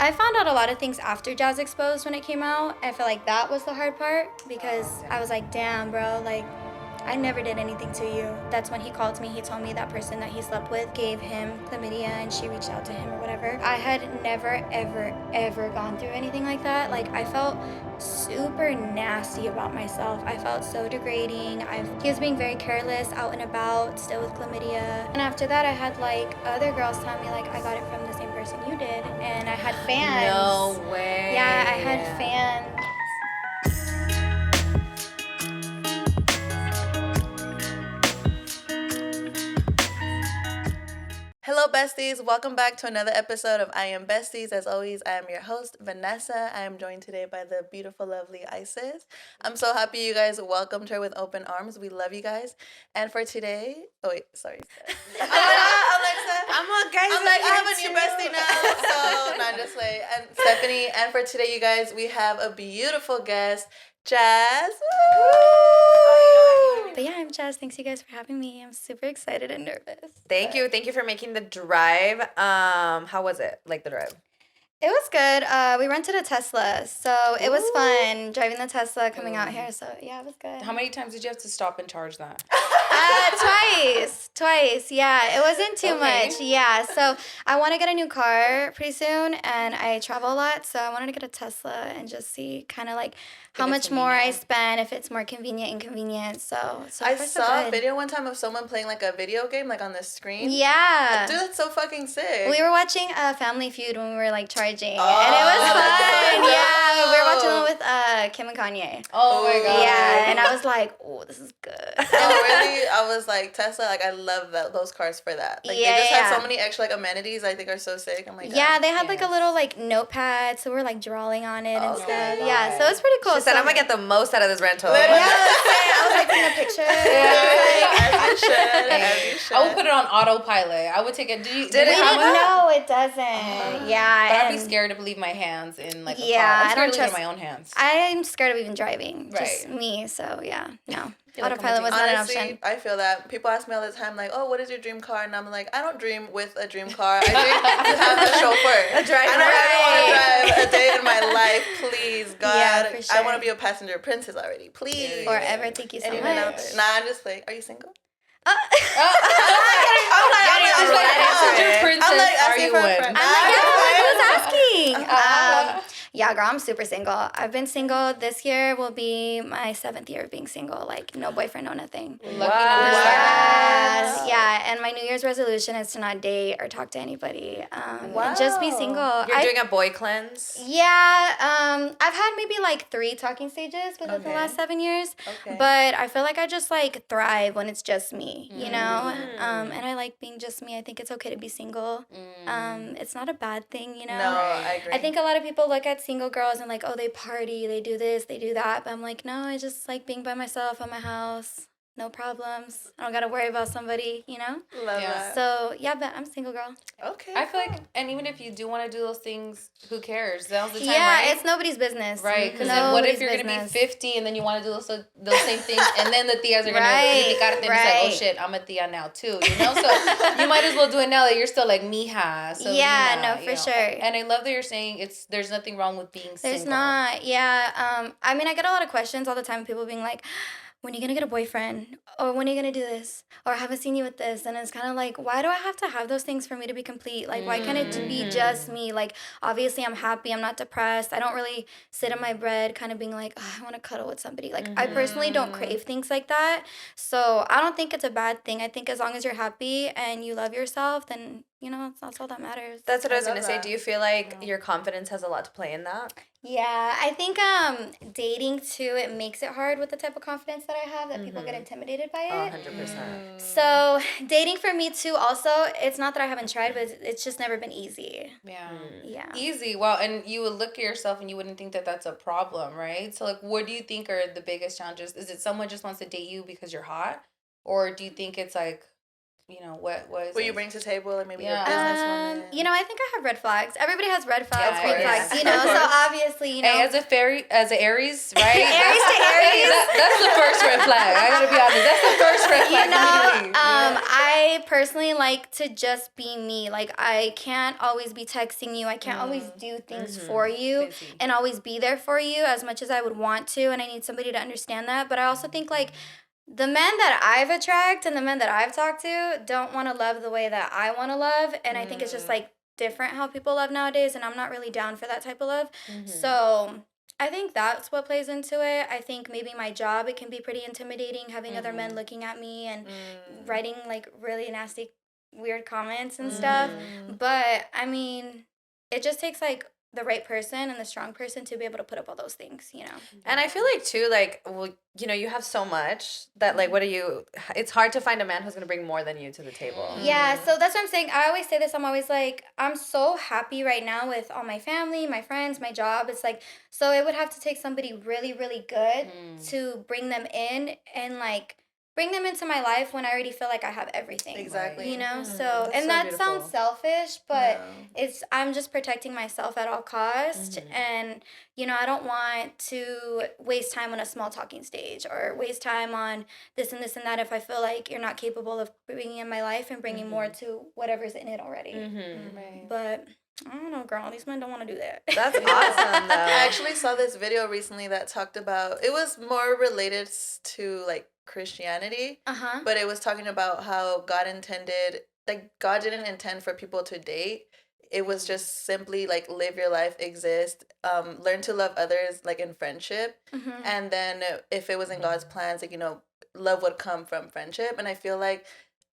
I found out a lot of things after Jazz Exposed when it came out. I feel like that was the hard part because I was like, damn, bro, like, I never did anything to you. That's when he called me. He told me that person that he slept with gave him chlamydia and she reached out to him or whatever. I had never, ever, ever gone through anything like that. Like, I felt super nasty about myself. I felt so degrading. He was being very careless, out and about, still with chlamydia. And after that, I had like other girls tell me like I got it from the same person you did. And I had fans. No way. Yeah, I had fans. Hello, besties. Welcome back to another episode of I Am Besties. As always, I am your host, Vanessa. I am joined today by the beautiful, lovely Isis. I'm so happy you guys welcomed her with open arms. We love you guys. And for today, Alexa. I'm on, guys. I'm like, I have a new bestie now. So, no, just like, and Stephanie. And for today, you guys, we have a beautiful guest, Jazz. But yeah, I'm Jazz. Thanks you guys for having me. I'm super excited and nervous. Thank you for making the drive. How was it? Like the drive? It was good. We rented a Tesla, so it was fun driving the Tesla coming out here. So yeah, it was good. How many times did you have to stop and charge that? Twice. Yeah, it wasn't too much. Yeah, so I want to get a new car pretty soon, and I travel a lot, so I wanted to get a Tesla and just see kind of like how much more I spend, if it's more inconvenient. So I saw a video one time of someone playing like a video game like on the screen. Yeah. Dude, that's so fucking sick. We were watching Family Feud when we were like charging, and it was fun. Yeah, we were watching it with Kim and Kanye. Oh my god. Yeah, and I was like, oh, this is good. Oh, really? I was like, Tesla, like, I love those cars for that. Like, they just have so many extra, like, amenities I think are so sick. I'm like, yeah, they had, like, a little, like, notepad, so we're, like, drawing on it and stuff. Yeah, so it's pretty cool. She said, I'm going to get the most out of this rental. Yeah, I was, like, taking a picture. As you should. I would put it on autopilot. I would take it. Did it have one? No, it doesn't. Yeah. But I'd be scared to leave my hands in, like, a car. Yeah, I'm scared I to don't leave it in my own hands. I'm scared of even driving. Just Right. me, so, yeah, no. Feel like Autopilot was not an Honestly, option. I feel that. People ask me all the time, like, oh, what is your dream car? And I'm like, I don't dream with a dream car. I dream to have a chauffeur. A driver. I don't ever want to drive a day in my life. Please, God. Yeah, for sure. I want to be a passenger princess already. Please. Forever. Thank you so Anyone out much. there? Nah, I'm just like, are you single? I'm Passenger princess, I'm like, are asking you for a one? friend. I was asking. Yeah, girl, I'm super single. I've been single. This year will be my 7th year of being single. Like, no boyfriend, no nothing. Lucky number 7. Yes. Yeah, and my New Year's resolution is to not date or talk to anybody. And just be single. You're doing a boy cleanse? Yeah, I've had maybe like 3 talking stages within the last 7 years. Okay. But I feel like I just like thrive when it's just me, you know? And I like being just me. I think it's okay to be single. It's not a bad thing, you know? No, I agree. I think a lot of people look at single girls and like, oh, they party, they do this, they do that. But I'm like, no, I just like being by myself at my house. No problems. I don't got to worry about somebody, you know? Love Yeah. that. So, yeah, but I'm single girl. Okay. I feel like, and even if you do want to do those things, who cares? Now's the time, Yeah, right? it's nobody's business. Right, because then what if Nobody's you're going to be business. 50 and then you want to do those same things, and then the tias are going to criticar and it's like, oh shit, I'm a tia now too, you know? So you might as well do it now that you're still like mija. So Yeah, mija, no, you for know? sure. And I love that you're saying there's nothing wrong with being single. There's not, yeah. I mean, I get a lot of questions all the time. People being like, when are you going to get a boyfriend? Or when are you going to do this? Or I haven't seen you with this. And it's kind of like, why do I have to have those things for me to be complete? Like, why can't it be just me? Like, obviously, I'm happy. I'm not depressed. I don't really sit in my bed kind of being like, oh, I want to cuddle with somebody. Like, I personally don't crave things like that. So I don't think it's a bad thing. I think as long as you're happy and you love yourself, then, you know, that's all that matters. That's what I was love going to say. that. Do you feel like your confidence has a lot to play in that? Yeah, I think dating too, it makes it hard with the type of confidence that I have that people get intimidated by it. 100%. So dating for me too also, it's not that I haven't tried, but it's just never been easy. Yeah. Yeah. Easy. Well, and you would look at yourself and you wouldn't think that that's a problem, right? So, like, what do you think are the biggest challenges? Is it someone just wants to date you because you're hot? Or do you think it's, like, what What you bring to the table, like maybe Yeah. you're a businesswoman. I think I have red flags. Everybody has red flags, Yeah, green of flags, course. So obviously, Hey, as an Aries, right? Aries to Aries. That's the first red flag. I gotta be honest. That's the first red flag. I personally like to just be me. Like, I can't always be texting you. I can't always do things for you and always be there for you as much as I would want to. And I need somebody to understand that. But I also think, like, the men that I've attracted and the men that I've talked to don't want to love the way that I want to love. And I think it's just, like, different how people love nowadays. And I'm not really down for that type of love. So I think that's what plays into it. I think maybe my job, it can be pretty intimidating having other men looking at me and writing, like, really nasty, weird comments and stuff. But, I mean, it just takes, like, the right person and the strong person to be able to put up all those things, And I feel like, too, like, well, you have so much that, like, it's hard to find a man who's going to bring more than you to the table. Yeah, so that's what I'm saying. I always say this. I'm always like, I'm so happy right now with all my family, my friends, my job. It's like, so it would have to take somebody really, really good to bring them in and, like, bring them into my life when I already feel like I have everything. Exactly. So, and that sounds selfish, but I'm just protecting myself at all costs. And, I don't want to waste time on a small talking stage or waste time on this and this and that if I feel like you're not capable of bringing in my life and bringing more to whatever's in it already. But I don't know, girl. These men don't want to do that. That's awesome, though. I actually saw this video recently that talked about, it was more related to, like, Christianity, but it was talking about how God didn't intend for people to date. It was just simply, like, live your life, exist, learn to love others, like, in friendship, and then if it was in God's plans, like, love would come from friendship. And I feel like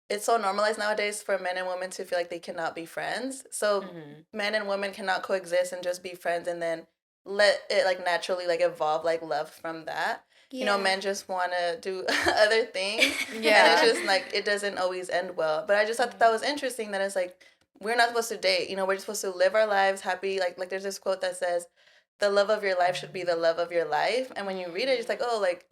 it's so normalized nowadays for men and women to feel like they cannot be friends. So men and women cannot coexist and just be friends and then let it, like, naturally, like, evolve, like, love from that. Men just want to do other things. Yeah. And it's just, like, it doesn't always end well. But I just thought that was interesting that it's, like, we're not supposed to date. We're just supposed to live our lives happy. Like there's this quote that says, the love of your life should be the love of your life. And when you read it, it's like, oh, like,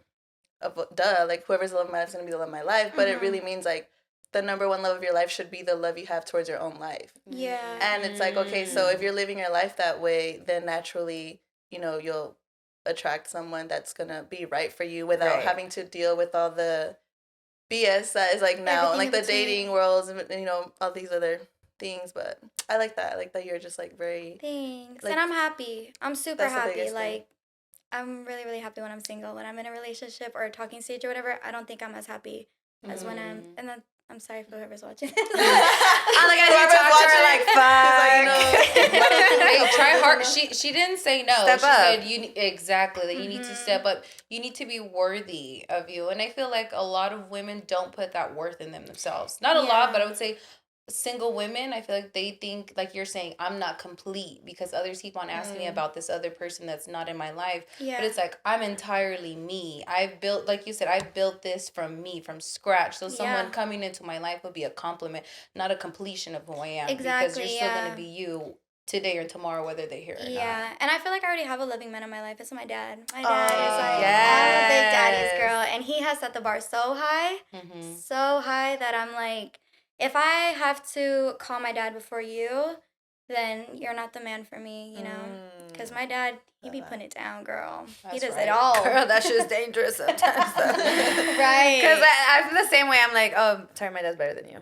duh. Like, whoever's the love of my life is going to be the love of my life. But it really means, like, the number one love of your life should be the love you have towards your own life. Yeah. And it's like, okay, so if you're living your life that way, then naturally, you'll attract someone that's gonna be right for you without having to deal with all the BS that is, like, now, like the dating worlds and all these other things. But I like that. I like that you're just, like, very thanks. Like, and I'm happy. I'm super that's the happy. biggest Like, thing. I'm really, really happy when I'm single. When I'm in a relationship or a talking stage or whatever, I don't think I'm as happy as when and then I'm sorry for whoever's watching. I'm like, as you talk to her, like, fuck. Hey, try hard. She didn't say no. Step she up. said exactly that you need to step up. You need to be worthy of you. And I feel like a lot of women don't put that worth in themselves. Not a lot, but I would say single women, I feel like they think, like you're saying, I'm not complete because others keep on asking me about this other person that's not in my life. Yeah. But it's like, I'm entirely me. I've built, like you said, I built this from me, from scratch. So someone coming into my life would be a compliment, not a completion of who I am. Exactly. Because you're still going to be you today or tomorrow, whether they're here or not. Yeah, and I feel like I already have a loving man in my life. It's my dad. My dad is like, I'm a big daddy's girl, and he has set the bar so high, that I'm like, if I have to call my dad before you, then you're not the man for me, Because my dad, he be putting it down, girl. He does it all. Girl, that shit's dangerous sometimes. Right. Because I feel the same way. I'm like, oh, sorry, my dad's better than you.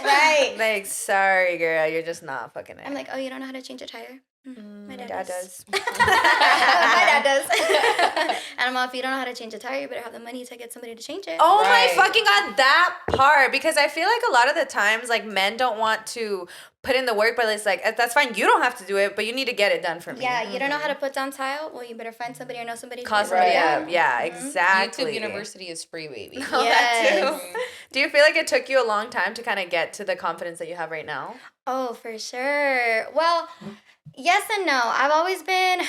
Right. Like, sorry, girl, you're just not fucking it. I'm like, oh, you don't know how to change a tire? My dad does. My My dad does. And I'm all, if you don't know how to change a tire, you better have the money to get somebody to change it. Oh my fucking God, that part. Because I feel like a lot of the times, like, men don't want to put in the work, but it's like, that's fine, you don't have to do it, but you need to get it done for me. Yeah, you don't know how to put down tile? Well, you better find somebody or know somebody. Call somebody up. Yeah, exactly. YouTube University is free, baby. Oh, that too. Do you feel like it took you a long time to kind of get to the confidence that you have right now? Oh, for sure. Well, yes and no. I've always been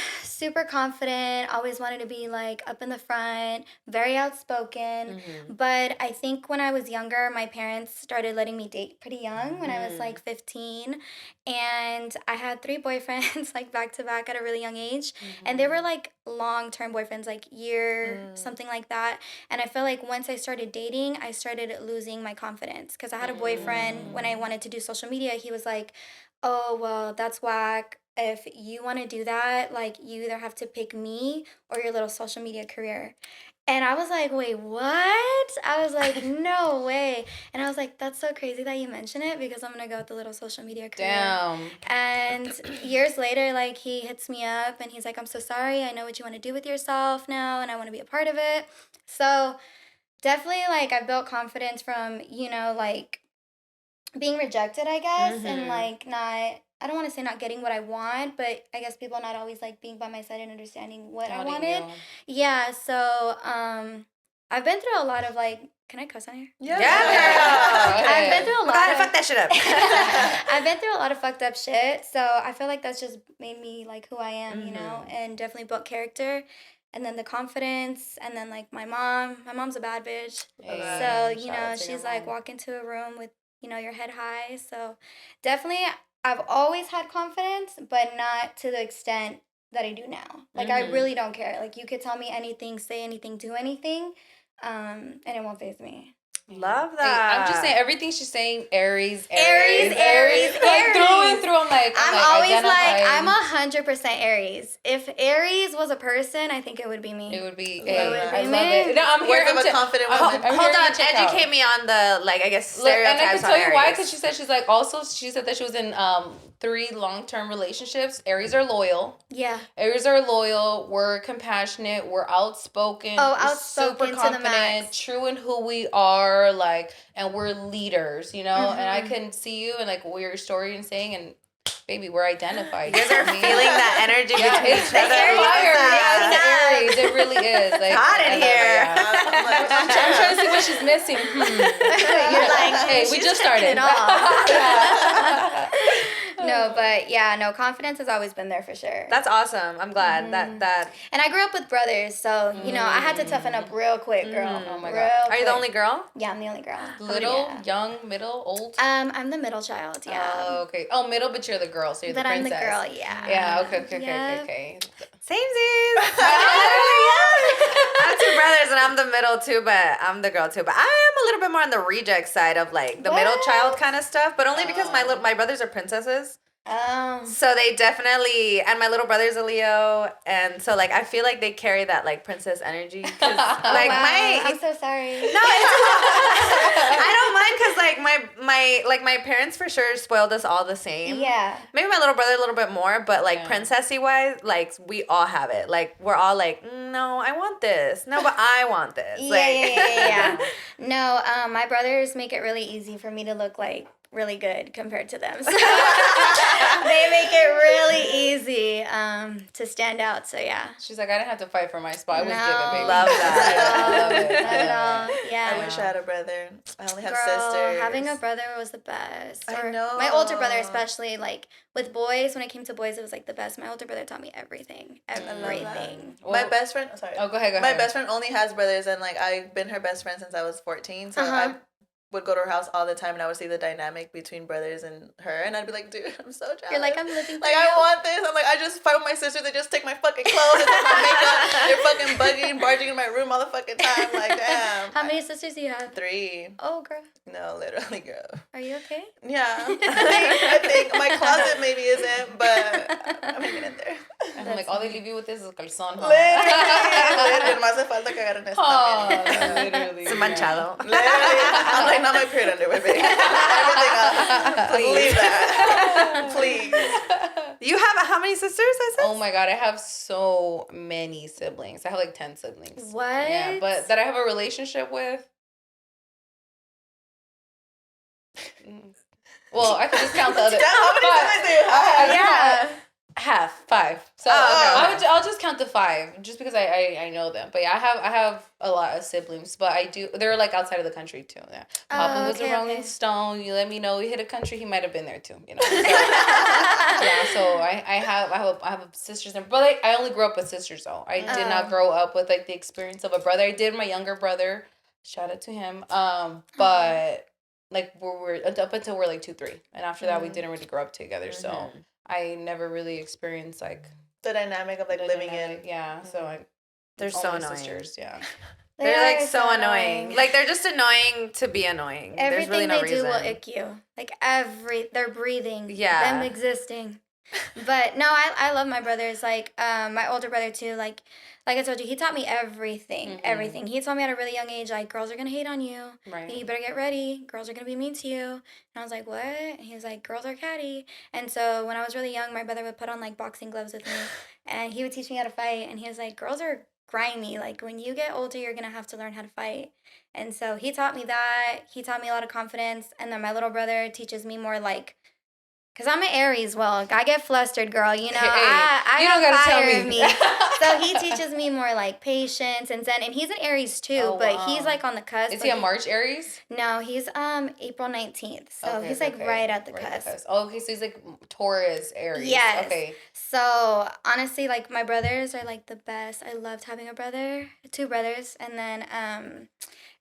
super confident, always wanted to be like up in the front, very outspoken. But I think when I was younger, my parents started letting me date pretty young when I was like 15. And I had 3 boyfriends like back to back at a really young age. And they were like long-term boyfriends, like year, something like that. And I feel like once I started dating, I started losing my confidence because I had a boyfriend when I wanted to do social media. He was like, oh, well, that's whack. If you want to do that, like, you either have to pick me or your little social media career. And I was like, wait, what? I was like, no way. And I was like, that's so crazy that you mention it because I'm going to go with the little social media career. Damn. And years later, like, he hits me up and he's like, I'm so sorry. I know what you want to do with yourself now and I want to be a part of it. So definitely, like, I built confidence from, you know, like, being rejected, I guess, and like not, I don't want to say not getting what I want, but I guess people not always like being by my side and understanding what I wanted. Yeah, so I've been through a lot of like, can I cuss on here? Yeah. I've been through a lot of fuck that shit up. I've been through a lot of fucked up shit, so I feel like that's just made me like who I am, you know, and definitely built character. And then the confidence, and then like my mom's a bad bitch. So, you know, she's like walk into a room with, you know, your head high. So definitely I've always had confidence, but not to the extent that I do now. Like I really don't care. Like you could tell me anything, say anything, do anything, and it won't faze me. Love that. Hey, I'm just saying everything she's saying. Aries. Like through and through. I'm always like I'm 100% Aries. If Aries was a person, I think it would be me. It would be. I love it. No, I'm here. Words of a confident woman. Hold on, educate me on the like I guess stereotypes. And I can tell you why, because Aries. she said that she was in 3 long-term relationships. Aries are loyal. Yeah. Aries are loyal. We're compassionate. We're outspoken. Oh, we're outspoken super to the confident, max. true in who we are, like, and we're leaders, you know. And I can see you and like what your story and saying, and baby, we're identified. You guys are feeling that energy between it's each other. fire. Yeah, it's the Aries. It really is. Like, It's hot in here. I'm trying to see what she's missing. You're like, hey, we just started. It all. No, but yeah, no, confidence has always been there for sure. That's awesome. I'm glad that. And I grew up with brothers, so you know I had to toughen up real quick, girl. Oh my God. Are you the only girl? Yeah, I'm the only girl. Little, Yeah. young, middle, old? I'm the middle child. Yeah. Oh, okay. Oh, middle, but you're the girl, so you're But the I'm princess. the girl. Yeah. Yeah. Okay. Yep. Okay. Samesies. I have 2 brothers and I'm the middle too, but I'm the girl too. But I am a little bit more on the reject side of like the middle child kind of stuff, but only because my brothers are princesses. So they definitely, and my little brother's a Leo, and so like I feel like they carry that like princess energy. 'Cause, like I'm so sorry. No, I don't mind because like my parents for sure spoiled us all the same. Yeah. Maybe my little brother a little bit more, but like princessy wise, like we all have it. Like we're all like, no, I want this. No, but I want this. Yeah. No, my brothers make it really easy for me to look like really good compared to them. So they make it really easy to stand out. So yeah. She's like, I didn't have to fight for my spot. I was given, baby. Love that. I love it. Not at all. Yeah. I wish I had a brother. I only have Girl, sisters. having a brother was the best. I know. My older brother, especially, like with boys. When it came to boys, it was like the best. My older brother taught me everything. Everything. My best friend. Sorry. Oh, go ahead. My best friend only has brothers, and like I've been her best friend since I was 14. So I would go to her house all the time, and I would see the dynamic between brothers and her, and I'd be like, dude, I'm so jealous. You're like, I'm living for like, you. I want this. I'm like, I just fight with my sisters. They just take my fucking clothes and take my makeup. They're fucking bugging, barging in my room all the fucking time. Like, damn. How many sisters do you have? 3. Oh, girl. No, literally, girl. Are you okay? Yeah. I think my closet maybe isn't, but I'm hanging in there. And I'm like, all they leave you with is calzón. Huh? Literally. No hace falta cagar en esto también. Literally. It's manchado. Literally. I'm like, not my period underwear, baby. Everything else. Please. Leave that. Please. You have how many sisters? I said. Oh my God, I have so many siblings. I have like 10 siblings. What? Yeah, but that I have a relationship with. Well, I could just count the other. How many siblings do you have? Yeah. 5. So okay. I'll just count the 5 just because I know them. But yeah, I have a lot of siblings, but they're like outside of the country too. Yeah, Papa was a Rolling Stone. You let me know he hit a country, he might have been there too. You know. So, yeah, so I have sisters and brother. I only grew up with sisters though. I did not grow up with like the experience of a brother. I did my younger brother. Shout out to him. But like we're up until we're like 2-3, and after that we didn't really grow up together. So. I never really experienced like the dynamic of like living in. Yeah, so they're so annoying. Sisters, yeah. They're like so annoying. Like they're just annoying to be annoying. Everything There's really no they reason. do will ick you. Like their breathing, them existing. But no, I love my brothers. Like my older brother too. Like I told you, he taught me everything. Everything. He told me at a really young age, like, girls are gonna hate on you. Right. You better get ready. Girls are gonna be mean to you. And I was like, what? And he was like, girls are catty. And so when I was really young, my brother would put on like boxing gloves with me, and he would teach me how to fight. And he was like, girls are grimy. Like when you get older, you're gonna have to learn how to fight. And so he taught me that. He taught me a lot of confidence. And then my little brother teaches me more like. Cause I'm an Aries, well, I get flustered, girl. You know, I you don't gotta fire tell in me. So he teaches me more like patience and zen, and he's an Aries too, but he's like on the cusp. Is he a March Aries? No, he's April 19th, so he's like right at the cusp. Oh, okay, so he's like Taurus Aries. Yes. Okay. So honestly, like my brothers are like the best. I loved having a brother, 2 brothers, and then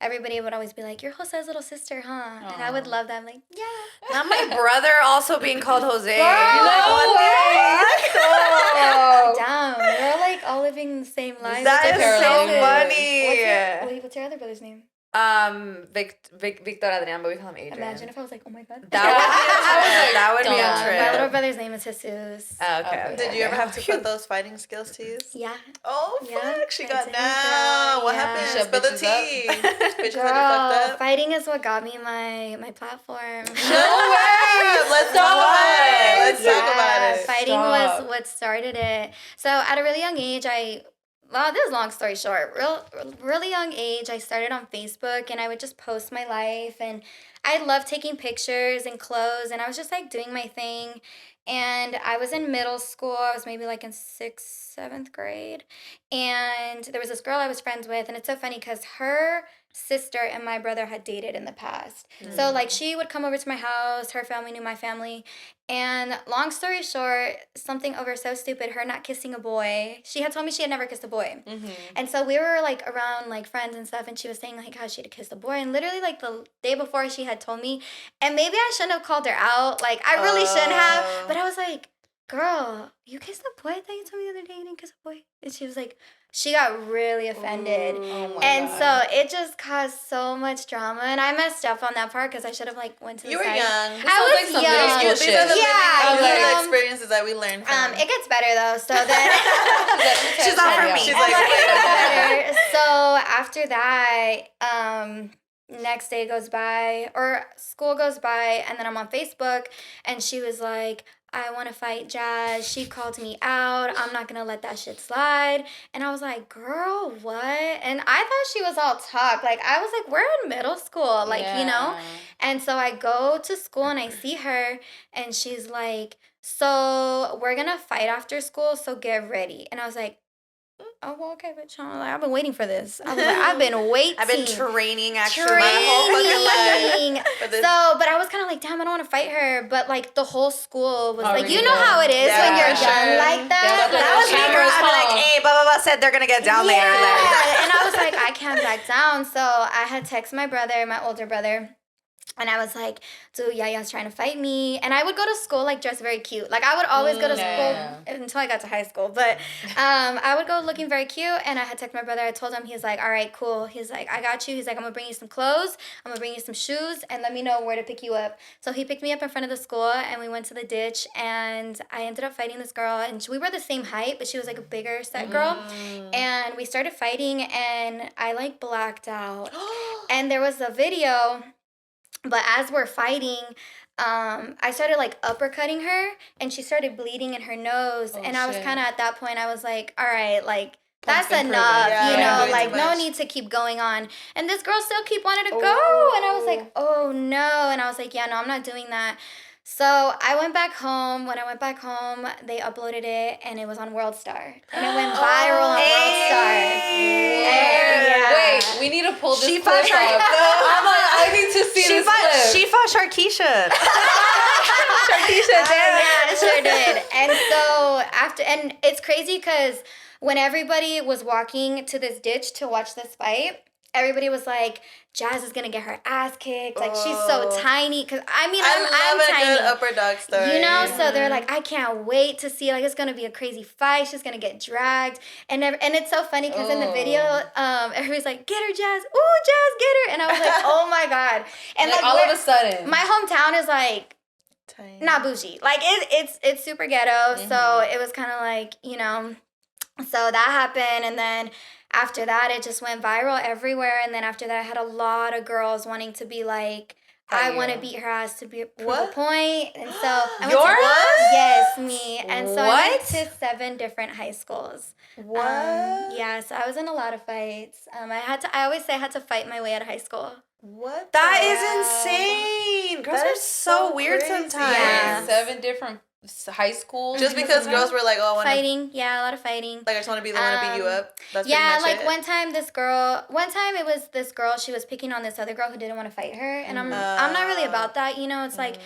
everybody would always be like, "You're Jose's little sister, huh?" And I would love that. I'm like, yeah. Not my brother also being called Jose. Girl, You're like, what the fuck? Damn, we're like all living the same lives. That is so funny. What's your other brother's name? Victor Adrian, but we call him Adrian. Imagine if I was like, oh my god. That would be a trip. My little brother's name is Jesus. Okay. Did you ever have to put those fighting skills to use? Yeah. Oh, Yeah, fuck. She got did, down. What yeah. happened? Shut Spill the bitches up. tea. Bitches Girl, had you fucked up. fighting is what got me my platform. No way. Let's talk about it. Let's talk about it. Fighting was what started it. So at a really young age, this is a long story short. Really young age, I started on Facebook, and I would just post my life, and I loved taking pictures and clothes, and I was just like doing my thing. And I was in middle school. I was maybe like in 6th, 7th grade, and there was this girl I was friends with, and it's so funny because her sister and my brother had dated in the past. So like she would come over to my house, her family knew my family, and long story short, something over so stupid, her not kissing a boy. She had told me she had never kissed a boy. And so we were like around like friends and stuff, and she was saying like how she had kissed a boy, and literally like the day before she had told me, and maybe I shouldn't have called her out, like I really shouldn't have, but I was like, girl, you kissed a boy? I thought you told me the other day you didn't kiss a boy. And she was like, she got really offended. And so it just caused so much drama. And I messed up on that part because I should have like went to the You were side. young. I was young. These are the Yeah, experiences that we learned from. it gets better though. So then She's not for me. She's like, better. So after that, next day goes by or school goes by, and then I'm on Facebook, and she was like, I want to fight Jazz. She called me out. I'm not going to let that shit slide. And I was like, girl, what? And I thought she was all talk. Like, I was like, we're in middle school. Like, you know? And so I go to school and I see her, and she's like, so we're going to fight after school, so get ready. And I was like, oh, well, okay, bitch. I've been waiting for this. I was like, I've been waiting. I've been training actually my whole fucking life. So, but I was kind of like, damn, I don't want to fight her. But like the whole school was like, you know how it is when you're young like that. That was me, girl. I'd be like, hey, blah, blah, blah, said they're going to get down later. Like. And I was like, I can't back down. So I had texted my brother, my older brother. And I was like, dude, Yaya's trying to fight me. And I would go to school, like, dressed very cute. Like, I would always go to school until I got to high school. But I would go looking very cute. And I had texted my brother. I told him, he's like, all right, cool. He's like, I got you. He's like, I'm going to bring you some clothes. I'm going to bring you some shoes. And let me know where to pick you up. So he picked me up in front of the school. And we went to the ditch. And I ended up fighting this girl. And we were the same height, but she was, like, a bigger set girl. And we started fighting. And I, like, blacked out. And there was a video... But as we're fighting, I started like uppercutting her, and she started bleeding in her nose. And I was kind of at that point, I was like, all right, like, that's enough, you know, like, no need to keep going on. And this girl still wanted to go. And I was like, oh, no. And I was like, yeah, no, I'm not doing that. So I went back home. When I went back home, they uploaded it, and it was on WorldStar, and it went viral on WorldStar. Wait, we need to pull this She clip up. I'm like, I need to see this clip. She fought Sharkeisha. Sharkeisha did. Yeah, sure did. And so and it's crazy because when everybody was walking to this ditch to watch this fight, everybody was like, Jazz is gonna get her ass kicked. Like, she's so tiny. Cause I'm love tiny. a good upper dog story. You know, so they're like, I can't wait to see. Like, it's gonna be a crazy fight. She's gonna get dragged, and it's so funny because in the video, everybody's like, get her, Jazz. Ooh, Jazz, get her. And I was like, oh my god. And like all of a sudden, my hometown is like tiny. not bougie. Like it's super ghetto. So it was kind of like, you know. So that happened, and then after that, it just went viral everywhere. And then after that, I had a lot of girls wanting to be like, I want to beat her ass to prove a point. And so I yes, me. And so I went to 7 different high schools. What? Yeah, so I was in a lot of fights. I always say I had to fight my way out of high school. What? That is insane. Girls are so weird crazy. sometimes. Yeah. 7 different high schools. Just because girls were like, oh, I want to. Fighting, yeah, a lot of fighting. Like, I just want to be the one to beat you up. That's yeah, pretty much like it. one time it was this girl, she was picking on this other girl who didn't want to fight her. And I'm not really about that, you know. It's like,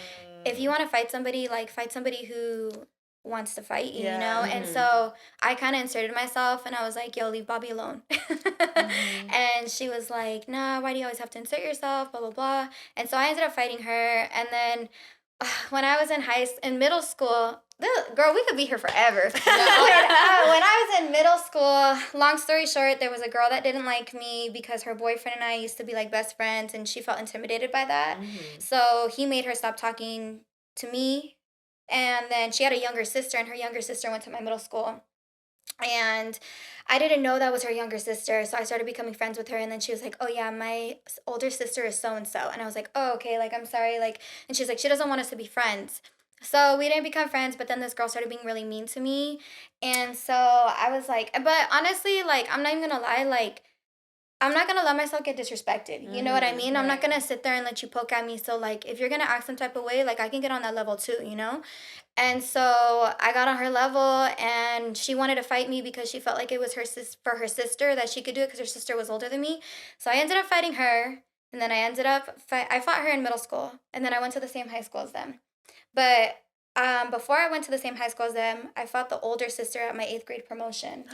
if you want to fight somebody, like, fight somebody who wants to fight you, you know. And so I kind of inserted myself, and I was like, yo, leave Bobby alone. And she was like, nah, why do you always have to insert yourself, blah blah blah. And so I ended up fighting her. And then when I was in middle school, girl, we could be here forever. When I was in middle school, long story short, there was a girl that didn't like me because her boyfriend and I used to be like best friends, and she felt intimidated by that. So he made her stop talking to me. And then she had a younger sister, and her younger sister went to my middle school. And I didn't know that was her younger sister, so I started becoming friends with her. And then she was like, oh yeah, my older sister is so-and-so. And I was like, oh, okay, like, I'm sorry, like, and she's like, she doesn't want us to be friends. So we didn't become friends, but then this girl started being really mean to me. And so I was like, but honestly, like, I'm not even gonna lie, like, I'm not gonna let myself get disrespected. You know what I mean? I'm not gonna sit there and let you poke at me. So, like, if you're gonna act some type of way, like, I can get on that level too, you know? And so I got on her level, and she wanted to fight me because she felt like it was for her sister that she could do it because her sister was older than me. So I ended up fighting her, and then I fought her in middle school, and then I went to the same high school as them. But before I went to the same high school as them, I fought the older sister at my 8th grade promotion.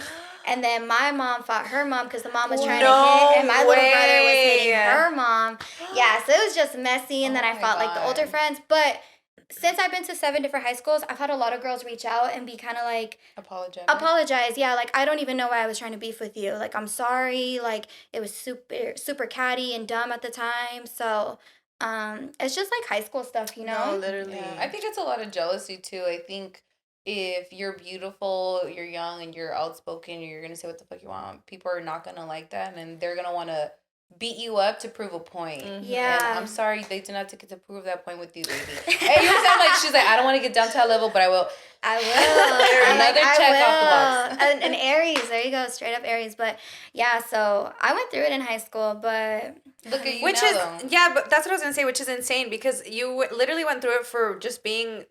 And then my mom fought her mom because the mom was trying to hit, and my little brother was hitting her mom. Yeah, so it was just messy, and then I fought like the older friends. But since I've been to 7 different high schools, I've had a lot of girls reach out and be kind of like... Apologize. Yeah, like, I don't even know why I was trying to beef with you. Like, I'm sorry. Like, it was super catty and dumb at the time. So... it's just like high school stuff, you know? No, literally. Yeah. I think it's a lot of jealousy too. I think if you're beautiful, you're young, and you're outspoken, you're gonna say what the fuck you want, people are not gonna like that, and they're gonna want to beat you up to prove a point. Yeah. And I'm sorry, they do not get to prove that point with you, baby. And you sound like she's like, I don't want to get down to that level, but I will. Another check off the box. An Aries, there you go, straight up Aries. But yeah, so I went through it in high school, but look at you which now, is though. Yeah, but that's what I was gonna say, which is insane because you literally went through it for just being,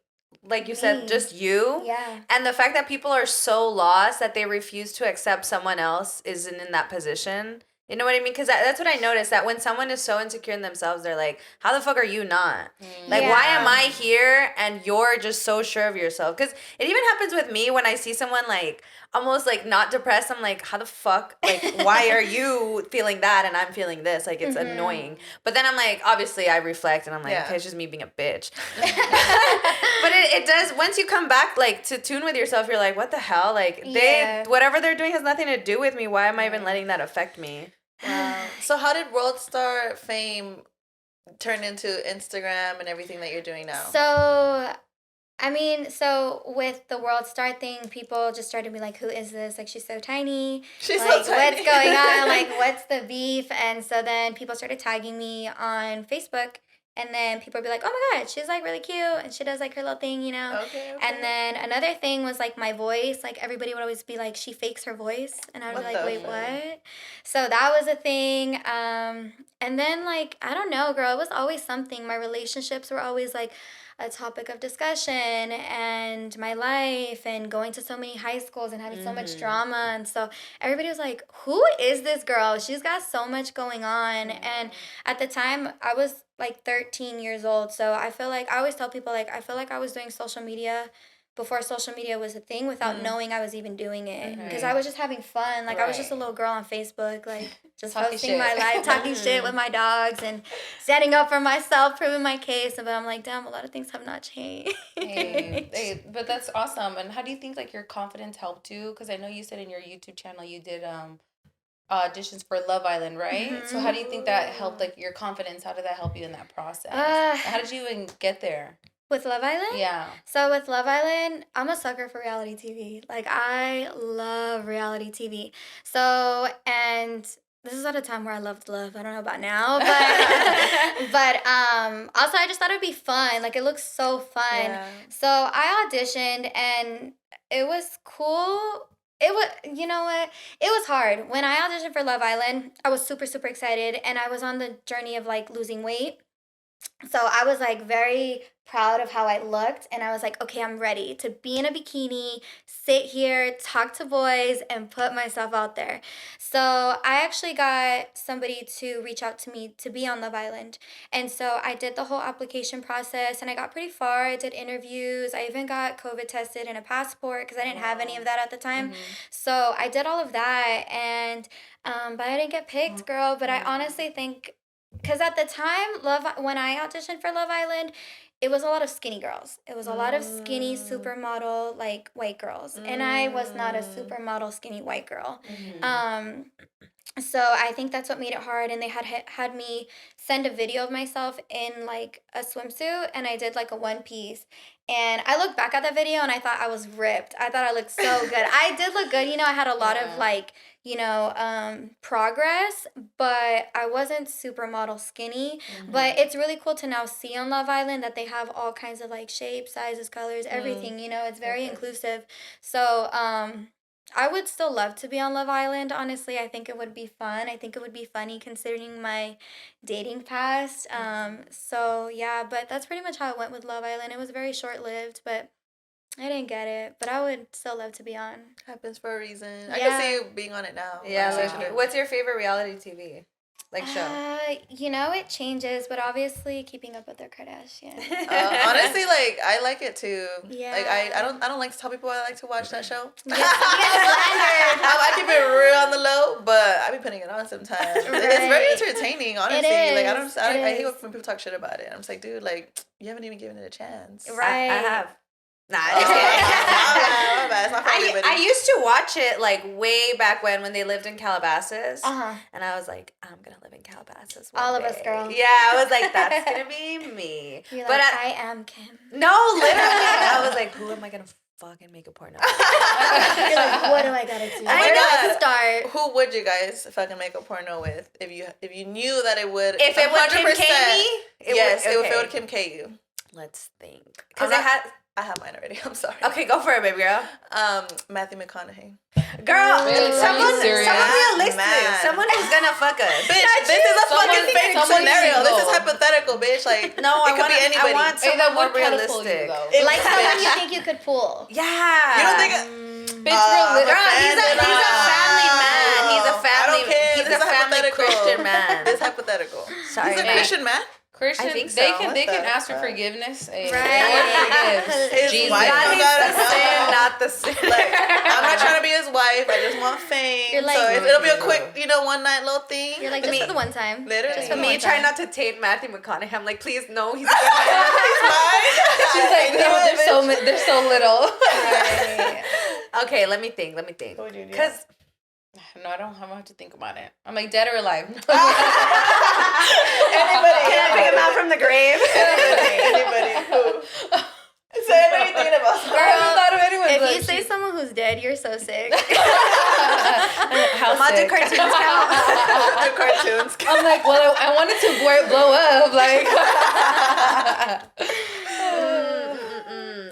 like you said, just you. Yeah. And the fact that people are so lost that they refuse to accept someone else isn't in that position. You know what I mean? Because that's what I noticed, that when someone is so insecure in themselves, they're like, how the fuck are you not? Like, why am I here and you're just so sure of yourself? Because it even happens with me when I see someone, like, almost, like, not depressed. I'm like, how the fuck? Like, why are you feeling that and I'm feeling this? Like, it's annoying. But then I'm like, obviously, I reflect and I'm like, okay, it's just me being a bitch. But it does, once you come back, like, to tune with yourself, you're like, what the hell? Like, whatever they're doing has nothing to do with me. Why am I even letting that affect me? Wow. So how did WorldStar fame turn into Instagram and everything that you're doing now? So, I mean, with the WorldStar thing, people just started to be like, who is this? Like, she's so tiny. She's like, so tiny. what's going on? Like, what's the beef? And so then people started tagging me on Facebook. And then people would be like, oh my God, she's like really cute. And she does like her little thing, you know? Okay. And then another thing was like my voice. Like everybody would always be like, she fakes her voice. And I would be like, wait, what? So that was a thing. And then like, I don't know, girl, it was always something. My relationships were always like, a topic of discussion, and my life, and going to so many high schools and having so much drama. And so everybody was like, who is this girl? She's got so much going on. And at the time, I was like 13 years old. So I feel like, I always tell people, like, I feel like I was doing social media before social media was a thing without knowing I was even doing it. Because I was just having fun. Like, I was just a little girl on Facebook, like, just posting my life, talking shit with my dogs, and standing up for myself, proving my case. But I'm like, damn, a lot of things have not changed. Hey, but that's awesome. And how do you think, like, your confidence helped you? Because I know you said in your YouTube channel you did auditions for Love Island, right? So how do you think that helped, like, your confidence? How did that help you in that process? How did you even get there? With Love Island? Yeah. So with Love Island, I'm a sucker for reality TV. Like, I love reality TV. So, and this is at a time where I loved love. I don't know about now, but also I just thought it'd be fun. Like, it looks so fun. Yeah. So I auditioned, and it was cool. It was, you know what? It was hard. When I auditioned for Love Island, I was super, super excited, and I was on the journey of, like, losing weight. So I was, like, very proud of how I looked, and I was like, okay, I'm ready to be in a bikini, sit here, talk to boys, and put myself out there. So I actually got somebody to reach out to me to be on Love Island. And so I did the whole application process, and I got pretty far. I did interviews. I even got COVID tested and a passport because I didn't have any of that at the time. So I did all of that, and but I didn't get picked, girl. But I honestly think, because at the time, when I auditioned for Love Island, it was a lot of skinny girls. It was a lot of skinny supermodel, like, white girls. And I was not a supermodel skinny white girl. So I think that's what made it hard. And they had me send a video of myself in, like, a swimsuit, and I did, like, a one piece. And I looked back at that video, and I thought I was ripped. I thought I looked so good. I did look good. You know, I had a lot of, like, you know, progress, but I wasn't supermodel skinny. But it's really cool to now see on Love Island that they have all kinds of, like, shapes, sizes, colors, everything, you know, it's very inclusive. So, I would still love to be on Love Island, honestly. I think it would be fun. I think it would be funny considering my dating past. So, yeah, but that's pretty much how it went with Love Island. It was very short-lived, but I didn't get it. But I would still love to be on. Happens for a reason. Yeah. I can see you being on it now. Yeah. Like, what's your favorite reality TV? Like, show? You know, it changes, but obviously Keeping Up with the Kardashians. Honestly, like, I like it too. Yeah. Like, I don't like to tell people I like to watch that show. Yes, you get slandered. I keep it real on the low, but I be putting it on sometimes. It's very entertaining, honestly. Like, I hate when people talk shit about it. I'm just like, dude, like, you haven't even given it a chance. Right. I have. Nah, my bad. It's not for everybody. I used to watch it, like, way back when they lived in Calabasas. And I was like, I'm gonna live in Calabasas one All day. of us, girl. Yeah, I was like, that's gonna be me. You're but like, I am Kim. No, literally. I was like, who am I gonna fucking make a porno? You're like, what do I gotta do? Where do I start? Who would you guys fucking make a porno with if you knew that it would? If it would Kim K me? If it would Kim K you. Let's think. Because I have mine already. I'm sorry. Okay, go for it, baby girl. Matthew McConaughey. Girl, Really? someone realistic. Man. Someone who's gonna fuck us. Bitch, this is a fucking fake scenario. This is hypothetical, bitch. Like, no, it could be anybody. I want someone more realistic. Like someone you think you could pull. Yeah. You don't think Bitch, real girl, he's a family man. He's a family. He's a family Christian man. It's hypothetical. Sorry, he's a Christian man. Christian, I think so. They can ask for forgiveness. Right. His Jesus. wife Not gotta the sin, know. not the sin. Like, I'm not trying to be his wife. I just want fame. You're like- So it'll be a quick, one night little thing. You're like, just for the one time. Literally. Just for the Me one trying time. not to taint Matthew McConaughey. I'm like, please, no, he's She's like, no, they're so little. Right. Okay, let me think. What would you do? Because No, I don't have to think about it. I'm like, dead or alive? Anybody. can I pick him out from the grave? Anybody. Who? Say anything about I haven't thought of anyone. If but you say someone who's dead, you're so sick. How Mod sick? cartoons count. the cartoons. I'm like, well, I wanted to blow up. Like,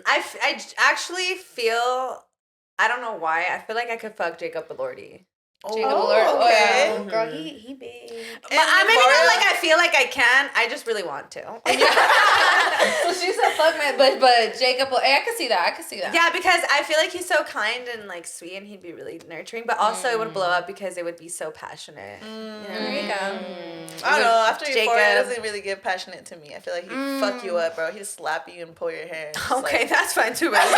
I actually feel, I don't know why, I feel like I could fuck Jacob Elordi. Jacob Alert. okay. Oh, yeah. Girl, he big. But I mean, not like I feel like I can. I just really want to. So she said, "Fuck man," but Jacob. Hey, I can see that. Yeah, because I feel like he's so kind and like sweet, and he'd be really nurturing. But also, it would blow up because it would be so passionate. There you go. I don't know. After Jacob. Euphoria, it doesn't really get passionate to me. I feel like he'd fuck you up, bro. He'd slap you and pull your hair. Okay, Like, that's fine too. But I'm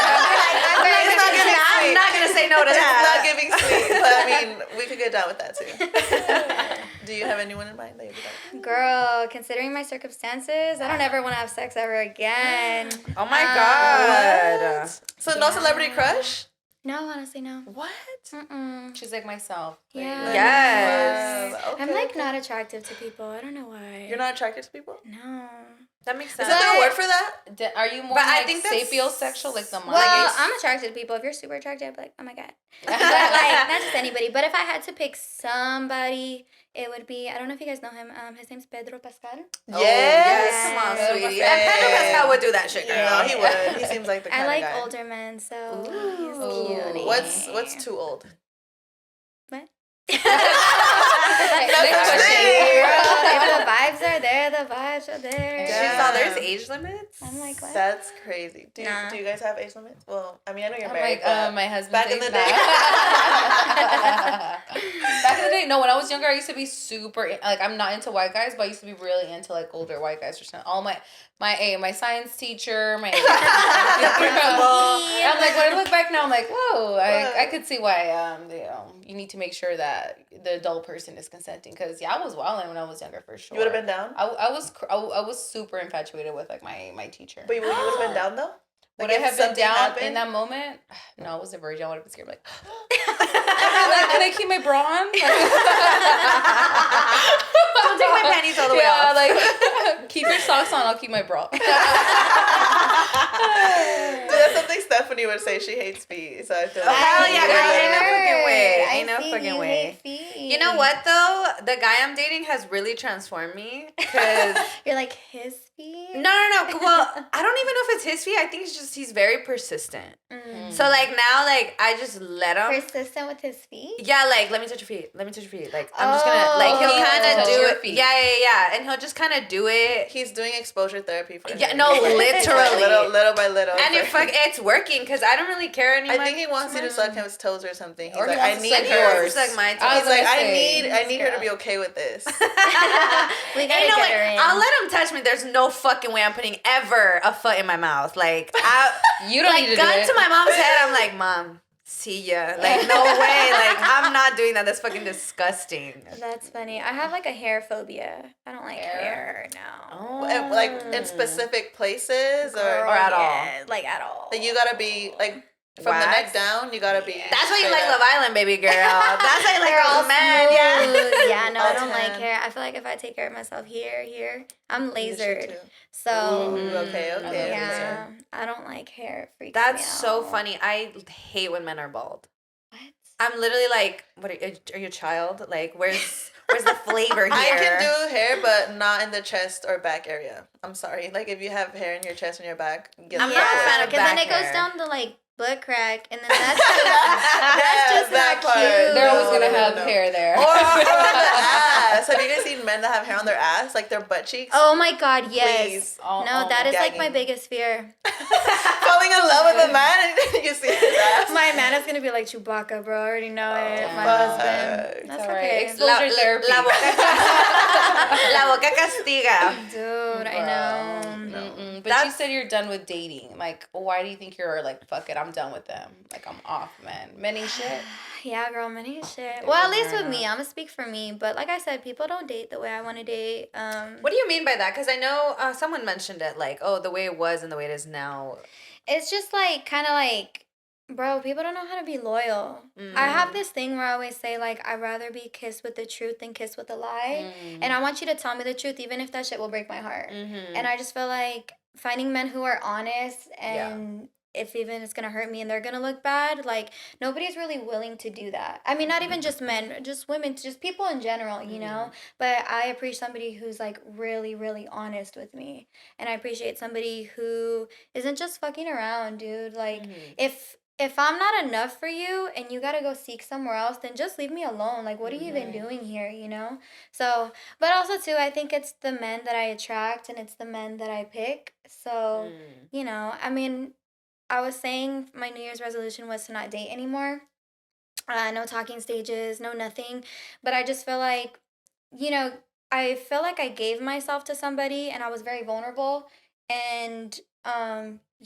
not gonna say no to it's that. not giving sweet, but I mean, we could get down with that too. Do you have anyone in mind that you'd be like? Girl, considering my circumstances, I don't ever want to have sex ever again. Oh my god. So no celebrity crush? No, honestly, no. What? Mm-mm. She's like myself. Yeah. Yes. Wow. Okay, I'm like okay. not attractive to people. I don't know why. You're not attracted to people? No. That makes Is sense. there a word for that? Are you more But I like think that's- sapiosexual, like the mind? Well, I'm attracted to people. If you're super attractive, I'd be like, oh my god. But like, not just anybody. But if I had to pick somebody, it would be, I don't know if you guys know him. His name's Pedro Pascal. Yes. Come on, Yes. sweetie. Yeah. And Pedro Pascal would do that shit, girl. No, he would. He seems like the kind I like of guy. older men, so Ooh. he's cute. What's too old? What? Okay, That's next the question. thing. If the vibes are there, the vibes are there. She Yeah. saw there's age limits. I'm like, what? That's crazy. Do Nah. you guys have age limits? Well, I mean, I know you're I'm married. like, but my husband. back in the day. Back in the day, no. When I was younger, I used to be super like I'm not into white guys, but I used to be really into like older white guys or something. All my science teacher, my I'm like when I look back now, I'm like, whoa, I could see why you need to make sure that the adult person is consenting because I was wilding when I was younger for sure. You would have been down? I was super infatuated with like my teacher. But you would have been down though? Would Like, I if have been something down happened? in that moment? No, I was a virgin. I would have been scared. Like, can I keep my bra on? Don't take my panties all the way off. Like, keep your socks on. I'll keep my bra. Dude, that's something Stephanie would say. She hates feet, so I feel like Hell yeah, girl. Ain't no fucking way. I Ain't no see fucking you way. hate feet. You know what though? The guy I'm dating has really transformed me. Cause You're like his feet? no. Well, I don't even know if it's his feet. I think it's just he's very persistent. So like now, like I just let him. Persistent with his feet? Yeah, like let me touch your feet. Let me touch your feet. Like I'm just gonna like he'll Oh, kind of touch do your it. feet. Yeah, and he'll just kind of do it. he's doing exposure therapy for Yeah, him. no, He's like, literally. little by little. And It's like- it's working because I don't really care anymore. I think he wants you to suck his toes or something. He's Or he like, I wants to need suck her. yours. Like my I was He's like, gonna I say, need her to be okay with this. We gotta Ain't no get way. her in. I'll let him touch me. There's no fucking way I'm putting ever a foot in my mouth. Like You don't like need to gun do it. to my mom's head. I'm like, Mom, see ya. Like no way. Like I'm not doing that. That's fucking disgusting. That's funny. I have like a hair phobia. I don't like hair, no. Oh. And, like in specific places Girl, or at all? yeah, like at all. Like you gotta be like from the Wax? neck down. You gotta be. That's why you straight like up. Love Island, baby girl. That's why you like They're all those men. Yeah. smooth. Yeah, no, I All don't like tan. hair. I feel like if I take care of myself here, I'm You should lasered. too. So Ooh, okay. yeah, I don't like hair. It freaks That's me so out. funny. I hate when men are bald. What? I'm literally like, what are you a child? Like, where's the flavor here? I can do hair, but not in the chest or back area. I'm sorry. Like if you have hair in your chest and your back, get I'm the not a fuck fan away of Because then back it goes hair. down to like butt crack, and then that's just that not part. cute. They're always gonna No, have no. hair there. Or on the ass. Have you guys seen men that have hair on their ass, like their butt cheeks? Oh my god, yes. Please. No, that is like my gagging. biggest fear. Falling in love with a man and you see his ass. My man is gonna be like Chewbacca, bro. I already know it. My fuck. husband. That's It's all right. okay. Exposure therapy. La boca castiga. Dude, I know. Mm-mm. But you That's- said you're done with dating. Like, why do you think you're like, fuck it, I'm done with them? Like, I'm off, man. Many shit. Yeah, girl, many shit. Well, at least with me, I'm gonna speak for me. But like I said, people don't date the way I want to date. What do you mean by that? Because I know someone mentioned it, like, oh, the way it was and the way it is now. It's just like kind of like, bro, people don't know how to be loyal. I have this thing where I always say like, I'd rather be kissed with the truth than kissed with a lie. And I want you to tell me the truth, even if that shit will break my heart. And I just feel like finding men who are honest and if even it's gonna hurt me and they're gonna look bad, like nobody's really willing to do that. I mean, not even just men, just women, just people in general, you know. But I appreciate somebody who's like really, really honest with me, and I appreciate somebody who isn't just fucking around, dude. Like if if I'm not enough for you and you gotta go seek somewhere else, then just leave me alone. Like, what are you even doing here, you know? So, but also, too, I think it's the men that I attract and it's the men that I pick. So, you know, I mean, I was saying my New Year's resolution was to not date anymore. No talking stages, no nothing. But I just feel like, you know, I feel like I gave myself to somebody and I was very vulnerable and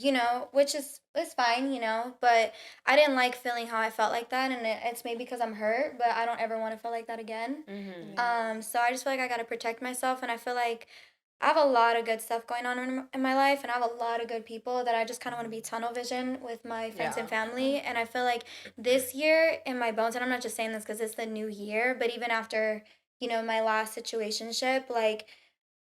you know, which is it's fine, you know, but I didn't like feeling how I felt like that and it's maybe because I'm hurt, but I don't ever want to feel like that again. So I just feel like I got to protect myself and I feel like I have a lot of good stuff going on in my life, and I have a lot of good people that I just kind of want to be tunnel vision with my friends and family. And I feel like this year in my bones, and I'm not just saying this because it's the new year, but even after, you know, my last situationship, like,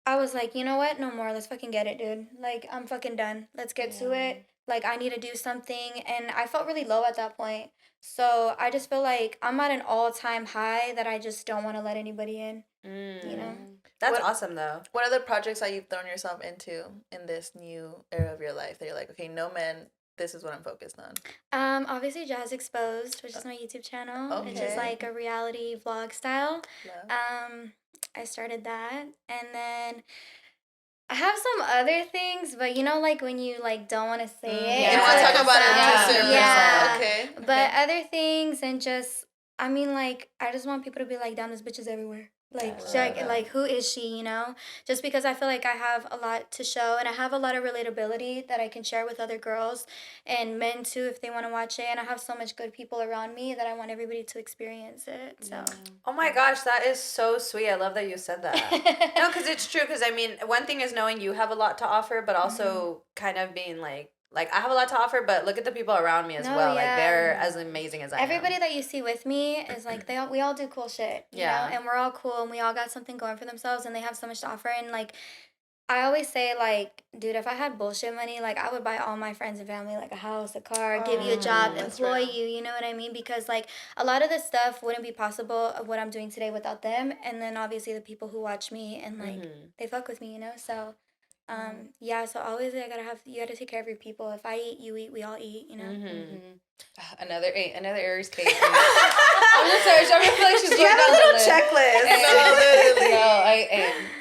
I was like, you know what? No more. Let's fucking get it, dude. Like, I'm fucking done. Let's get to it. Like, I need to do something. And I felt really low at that point. So I just feel like I'm at an all-time high that I just don't want to let anybody in, you know? That's awesome, though. What other projects that you've thrown yourself into in this new era of your life that you're like, okay, no men, this is what I'm focused on? Obviously Jazz Exposed, which is my YouTube channel. It's just Okay. like a reality vlog style. Love. I started that, and then I have some other things, but you know, like when you like don't want to say it. You until want to it talk comes about it out. too soon. Yeah. Okay. But other things and just, I mean, like I just want people to be like, damn, this bitch is everywhere. Like, like who is she? You know, just because I feel like I have a lot to show and I have a lot of relatability that I can share with other girls and men too if they want to watch it. And I have so much good people around me that I want everybody to experience it. So. Oh my gosh, that is so sweet. I love that you said that. No, because it's true. Because I mean, one thing is knowing you have a lot to offer, but also kind of being like I have a lot to offer, but look at the people around me as well. Like they're as amazing as I am. Everybody that you see with me is like we all do cool shit, you know, and we're all cool and we all got something going for themselves and they have so much to offer. And like I always say, like, dude, if I had bullshit money, like I would buy all my friends and family like a house, a car, give you a job, employ you, you know what I mean? Because like a lot of this stuff wouldn't be possible of what I'm doing today without them. And then obviously the people who watch me and like they fuck with me, you know. So yeah, so always you gotta take care of your people. If I eat, you eat, we all eat, you know. Another Aries case. I'm just sorry. I feel like she's going have down a little the list. checklist.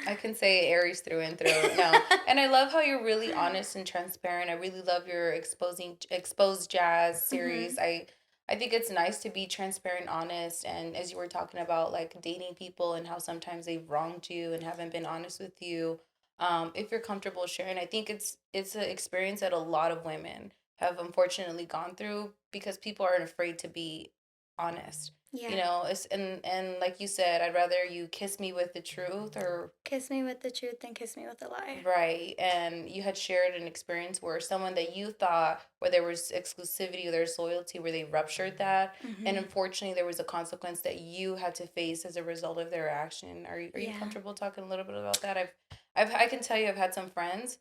I can say Aries through and through. No, and I love how you're really honest and transparent. I really love your exposed jazz series. I think it's nice to be transparent, honest, and as you were talking about like dating people and how sometimes they've wronged you and haven't been honest with you. If you're comfortable sharing, I think it's an experience that a lot of women have unfortunately gone through because people aren't afraid to be honest. Yeah. You know, it's and like you said, I'd rather you kiss me with the truth or kiss me with the truth than kiss me with a lie. Right. And you had shared an experience where someone that you thought where there was exclusivity or there's loyalty where they ruptured that. And unfortunately there was a consequence that you had to face as a result of their action. Are you comfortable talking a little bit about that? I can tell you I've had some friends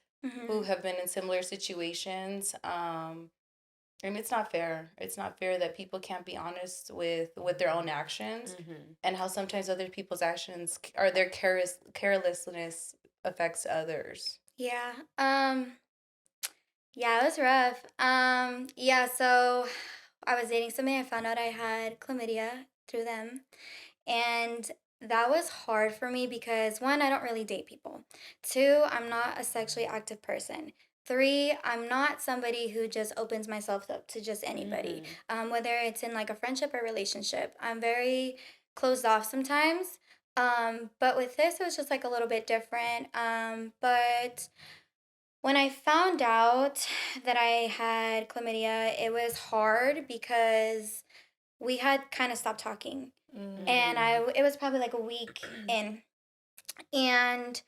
who have been in similar situations. And it's not fair. It's not fair that people can't be honest with their own actions and how sometimes other people's actions or their carelessness affects others. Yeah. Yeah, it was rough. Yeah, so I was dating somebody. I found out I had chlamydia through them. And that was hard for me because one, I don't really date people. Two, I'm not a sexually active person. Three, I'm not somebody who just opens myself up to just anybody. Whether it's in like a friendship or relationship. I'm very closed off sometimes. But with this, it was just like a little bit different. But when I found out that I had chlamydia, it was hard because we had kind of stopped talking. And it was probably like a week in. And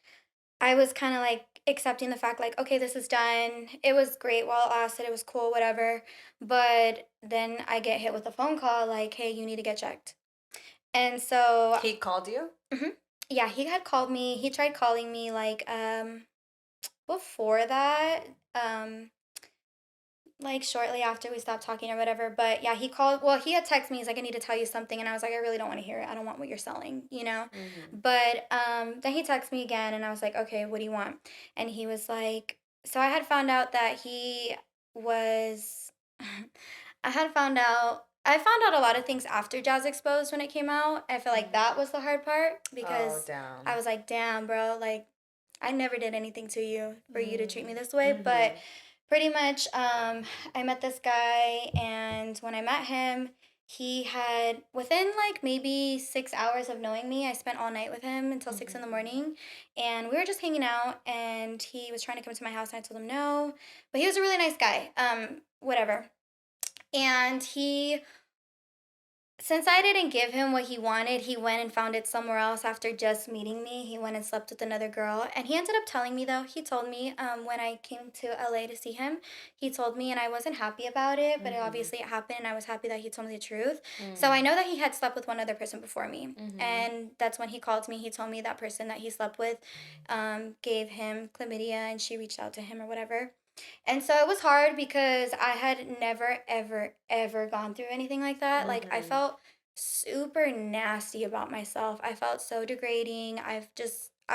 I was kind of like accepting the fact like, okay, this is done. It was great while it lasted. It was cool, whatever. But then I get hit with a phone call like, hey, you need to get checked. And so He called you? Yeah, he had called me. He tried calling me like before that, like shortly after we stopped talking or whatever. But yeah, he called. Well, he had texted me. He's like, I need to tell you something, and I was like, I really don't want to hear it. I don't want what you're selling, you know. But then he texted me again, and I was like, okay, what do you want? And he was like, so I had found out that he was. I found out a lot of things after Jazz Exposed when it came out. I feel like that was the hard part because I was like, damn, bro, like I never did anything to you for you to treat me this way. But pretty much, I met this guy, and when I met him, he had, within like maybe 6 hours of knowing me, I spent all night with him until 6 in the morning. And we were just hanging out, and he was trying to come to my house, and I told him no. But he was a really nice guy. Whatever. And since I didn't give him what he wanted, he went and found it somewhere else after just meeting me. He went and slept with another girl. And he ended up telling me, though, he told me when I came to LA to see him, he told me, and I wasn't happy about it, but obviously it happened, and I was happy that he told me the truth. So I know that he had slept with one other person before me. And that's when he called me. He told me that person that he slept with gave him chlamydia, and she reached out to him or whatever. And so it was hard because I had never, ever, ever gone through anything like that. Like, I felt super nasty about myself. I felt so degrading. I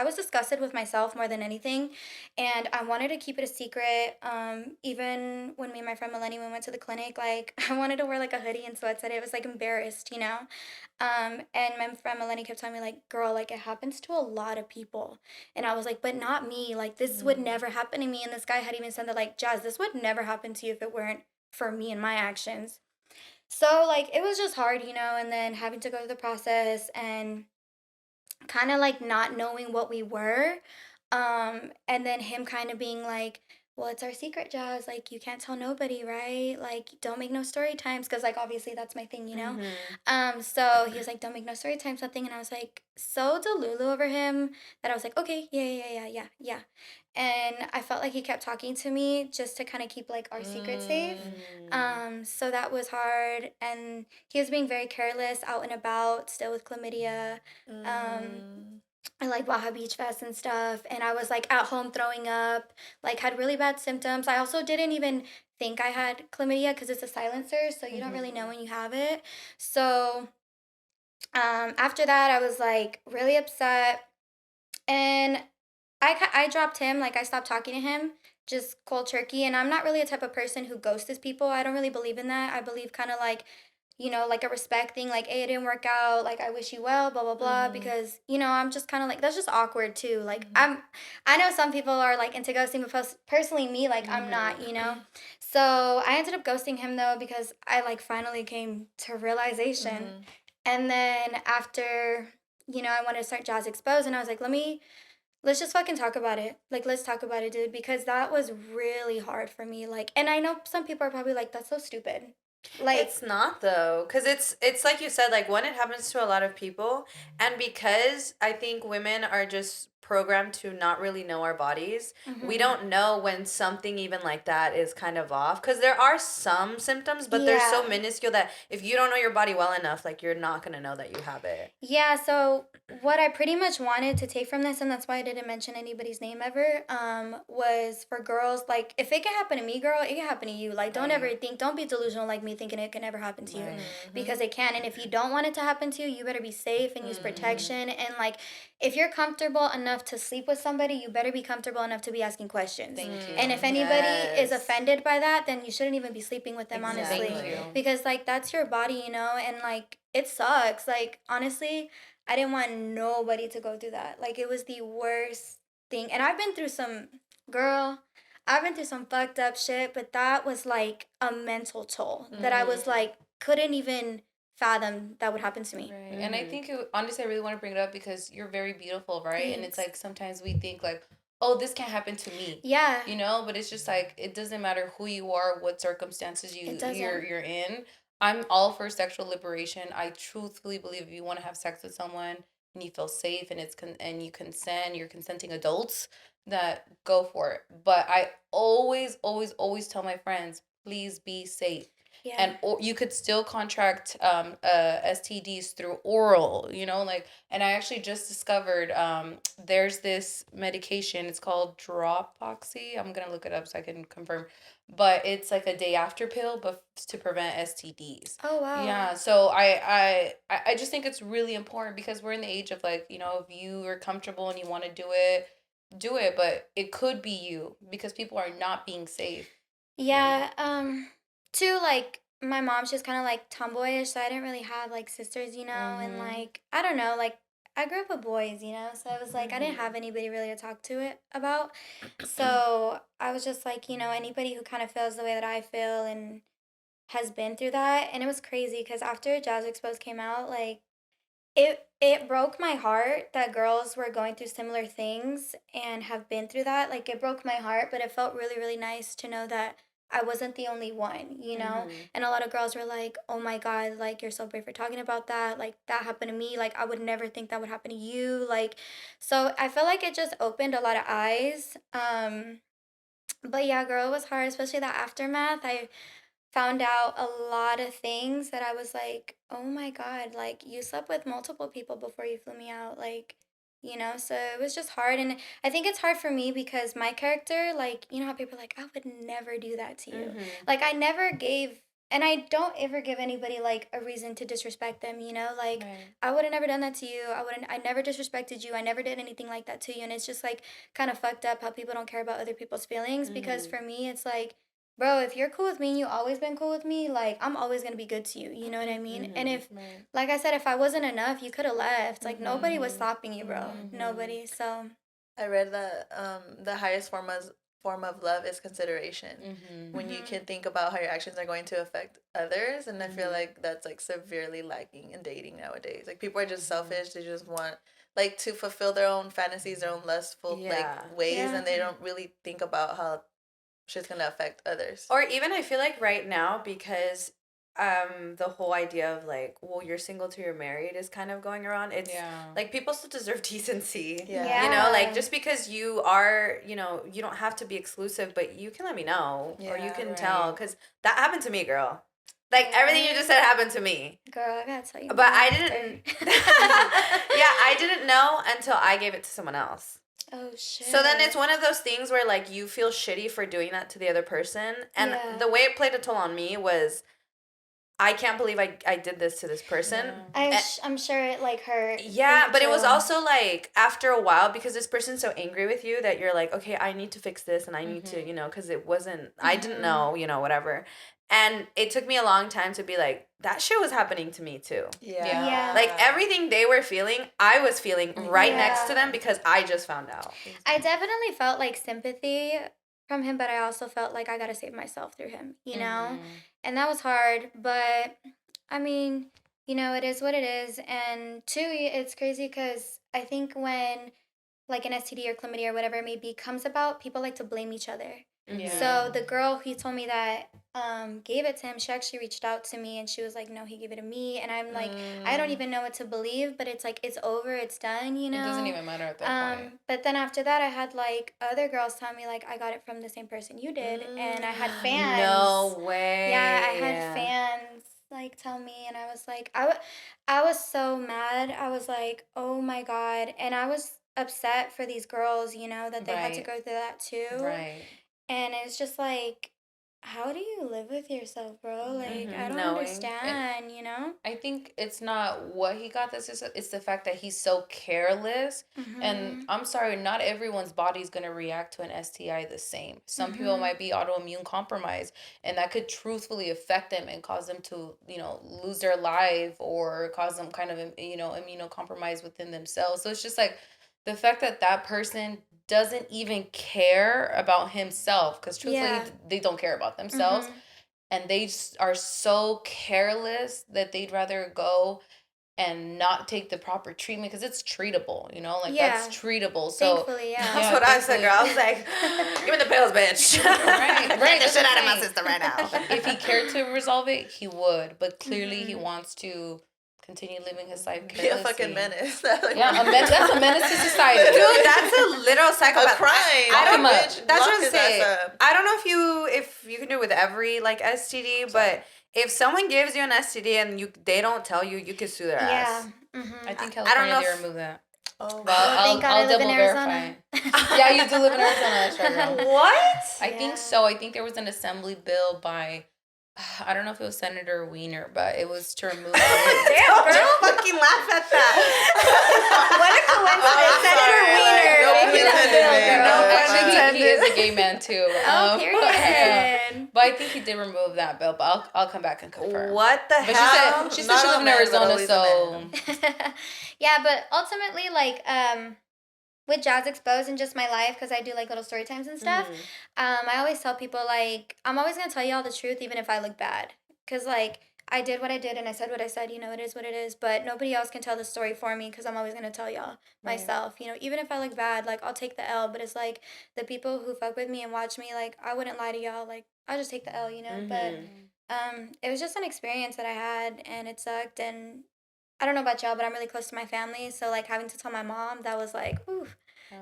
was disgusted with myself more than anything. And I wanted to keep it a secret. Even when me and my friend Melanie we went to the clinic, like, I wanted to wear like a hoodie and sweats. It was like embarrassed, you know? And my friend Melanie kept telling me, like, girl, like, it happens to a lot of people. And I was like, but not me. Like, this would never happen to me. And this guy had even said that, like, Jazz, this would never happen to you if it weren't for me and my actions. So, like, it was just hard, you know, and then having to go through the process and kind of like not knowing what we were. And then him kind of being like, well, it's our secret, Jazz. Like, you can't tell nobody, right? Like, don't make no story times. Cause like, obviously that's my thing, you know? So he was like, don't make no story times, something. And I was like, so delulu over him that I was like, okay, yeah. And I felt like he kept talking to me just to kind of keep like our secret safe. So that was hard. And he was being very careless out and about, still with chlamydia. I like Baja Beach Fest and stuff, and I was like at home throwing up, like had really bad symptoms. I also didn't even think I had chlamydia because it's a silencer, so you don't really know when you have it. So after that, I was like really upset, and I dropped him. Like, I stopped talking to him, just cold turkey. And I'm not really a type of person who ghosts people. I don't really believe in that. I believe kind of like, you know, like a respect thing, like, hey, it didn't work out, like, I wish you well, blah, blah, blah, because, you know, I'm just kind of like, that's just awkward, too. Like, I know some people are, like, into ghosting, but personally, me, like, I'm not, you know? So I ended up ghosting him, though, because I, like, finally came to realization. And then after, you know, I wanted to start Jazz Exposed, and I was like, let's just fucking talk about it. Like, let's talk about it, dude, because that was really hard for me. Like, and I know some people are probably like, that's so stupid. Like, it's not though, because it's like you said, like, when it happens to a lot of people, and because I think women are just programmed to not really know our bodies, we don't know when something even like that is kind of off, because there are some symptoms, but they're so minuscule that if you don't know your body well enough, like, you're not gonna know that you have it. Yeah, so what I pretty much wanted to take from this, and that's why I didn't mention anybody's name ever, was for girls, like, if it can happen to me, girl, it can happen to you. Like, don't ever don't be delusional like me thinking it can never happen to you, because it can. And if you don't want it to happen to you, you better be safe and use protection. And, like, if you're comfortable enough to sleep with somebody, you better be comfortable enough to be asking questions. Thank you. And if anybody is offended by that, then you shouldn't even be sleeping with them, honestly. Thank you. Because, like, that's your body, you know? And, like, it sucks. Like, honestly, I didn't want nobody to go through that. Like, it was the worst thing. And I've been through some fucked up shit, but that was like a mental toll that I was like, couldn't even fathom that would happen to me. Right. And I think, honestly, I really want to bring it up because you're very beautiful, right? Thanks. And it's like sometimes we think like, oh, this can't happen to me. Yeah. You know, but it's just like, it doesn't matter who you are, what circumstances you're in. I'm all for sexual liberation. I truthfully believe if you want to have sex with someone and you feel safe and and you consent, you're consenting adults, that go for it. But I always tell my friends, please be safe. Yeah. And you could still contract STDs through oral, you know, like, and I actually just discovered there's this medication, it's called Dropoxy. I'm gonna look it up so I can confirm, but it's like a day after pill, but to prevent STDs. Oh wow. Yeah, so I just think it's really important because we're in the age of, like, you know, if you are comfortable and you want to do it, but it could be you because people are not being safe. Yeah. To like my mom's just kind of like tomboyish, so I didn't really have like sisters, you know, and like I don't know, like I grew up with boys, you know, so I was like I didn't have anybody really to talk to it about. So I was just like, you know, anybody who kind of feels the way that I feel and has been through that, and it was crazy because after Jazz Exposed came out, like it broke my heart that girls were going through similar things and have been through that. Like it broke my heart, but it felt really, really nice to know that I wasn't the only one, you know? And a lot of girls were like, "Oh my God, like you're so brave for talking about that. Like that happened to me. Like I would never think that would happen to you." Like so I felt like it just opened a lot of eyes. But yeah, girl, it was hard, especially that aftermath. I found out a lot of things that I was like, oh my God, like you slept with multiple people before you flew me out. Like, you know, so it was just hard. And I think it's hard for me because my character, like, you know how people are like, I would never do that to you. Like, I never gave, and I don't ever give anybody like a reason to disrespect them, you know? Like, I would have never done that to you. I never disrespected you. I never did anything like that to you. And it's just like kind of fucked up how people don't care about other people's feelings because for me, it's like, bro, if you're cool with me and you always been cool with me, like I'm always gonna be good to you. You know what I mean? And if, like I said, if I wasn't enough, you could have left. Like nobody was stopping you, bro. Nobody. So I read that the highest form of love is consideration. When you can think about how your actions are going to affect others, and I feel like that's like severely lacking in dating nowadays. Like people are just selfish. They just want like to fulfill their own fantasies, their own lustful like ways, and they don't really think about how shit's gonna affect others. Or even I feel like right now because the whole idea of like, well, you're single till you're married is kind of going around. It's like people still deserve decency. You know, like just because you are, you know, you don't have to be exclusive, but you can let me know or you can tell because that happened to me, girl. Like everything you just said happened to me. Girl, I gotta tell you. But I didn't. I didn't know until I gave it to someone else. Oh shit. So then it's one of those things where like you feel shitty for doing that to the other person. And the way it played a toll on me was I can't believe I did this to this person. I'm sure it like hurt. Yeah, but it was also like after a while because this person's so angry with you that you're like, okay, I need to fix this and I need to, you know, because it wasn't, I didn't know, you know, whatever. And it took me a long time to be like, that shit was happening to me too. Yeah. Like everything they were feeling, I was feeling right next to them because I just found out. I definitely felt like sympathy from him, but I also felt like I gotta save myself through him, you know? And that was hard, but I mean, you know, it is what it is. And two, it's crazy because I think when like an STD or chlamydia or whatever it may be comes about, people like to blame each other. So the girl he told me that gave it to him, she actually reached out to me and she was like, no, he gave it to me. And I'm like, I don't even know what to believe, but it's like, it's over, it's done, you know? It doesn't even matter at that point. But then after that, I had like other girls tell me like, I got it from the same person you did. And I had fans. No way. Yeah, I had fans like tell me, and I was like, I was so mad. I was like, oh my God. And I was upset for these girls, you know, that they had to go through that too. Right. And it's just like, how do you live with yourself, bro? Like, I don't understand, you know? I think it's not what he got this, it's the fact that he's so careless. And I'm sorry, not everyone's body is going to react to an STI the same. Some people might be autoimmune compromised, and that could truthfully affect them and cause them to, you know, lose their life or cause them kind of, you know, immunocompromised within themselves. So it's just like the fact that that person doesn't even care about himself, because truthfully they don't care about themselves, and they are so careless that they'd rather go and not take the proper treatment because it's treatable, you know, like that's treatable. So thankfully, that's what I said, girl. I was like, give me the pills, bitch. right, Get the shit out of my system right now. If he cared to resolve it, he would, but clearly he wants to continue living his life carelessly. Be a fucking menace. That's a menace to society. Dude, that's a literal psychopath. A crime. I don't know. Bitch, That's what I'm lock saying. his ass up. I don't know if you can do it with every like STD, but if someone gives you an STD and they don't tell you, you can sue their ass. I think California they remove that. Oh, well, I'll double verify. Yeah, you do live in Arizona. That's right, girl. What? I think so. I think there was an assembly bill by I don't know if it was Senator Weiner, but it was to remove. Damn, don't fucking laugh at that. What a coincidence. Senator Weiner. Actually, he is a gay man too. Period. But I think he did remove that bill. But I'll come back and confirm. What the But hell? she said she lives in Arizona, so Yeah, but ultimately, like, with Jazz Exposed and just my life, because I do like little story times and stuff, I always tell people, like, I'm always going to tell you all the truth, even if I look bad. Because, like, I did what I did and I said what I said, you know, it is what it is. But nobody else can tell the story for me because I'm always going to tell y'all myself. You know, even if I look bad, like, I'll take the L. But it's like the people who fuck with me and watch me, like, I wouldn't lie to y'all. Like, I'll just take the L, you know. But it was just an experience that I had and it sucked. And I don't know about y'all, but I'm really close to my family. So, like, having to tell my mom, that was like, ooh,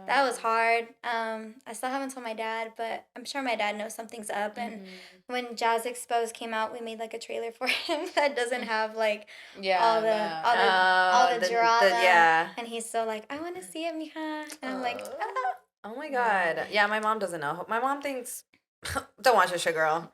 that was hard. I still haven't told my dad, but I'm sure my dad knows something's up. And when Jazz Exposed came out, we made, like, a trailer for him that doesn't have, like, all the drama. And he's so like, I want to see it, mija. And I'm like, ah. Oh, my God. Yeah, my mom doesn't know. My mom thinks, don't watch this shit, girl.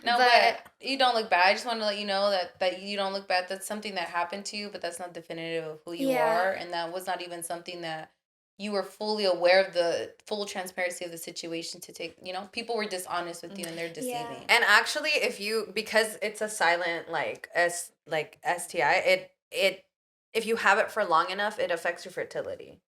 No, but you don't look bad. I just want to let you know that you don't look bad. That's something that happened to you, but that's not definitive of who you are. And that was not even something that you were fully aware of the full transparency of the situation to take, you know, people were dishonest with you and they're deceiving. And actually, because it's a silent, STI, if you have it for long enough, it affects your fertility.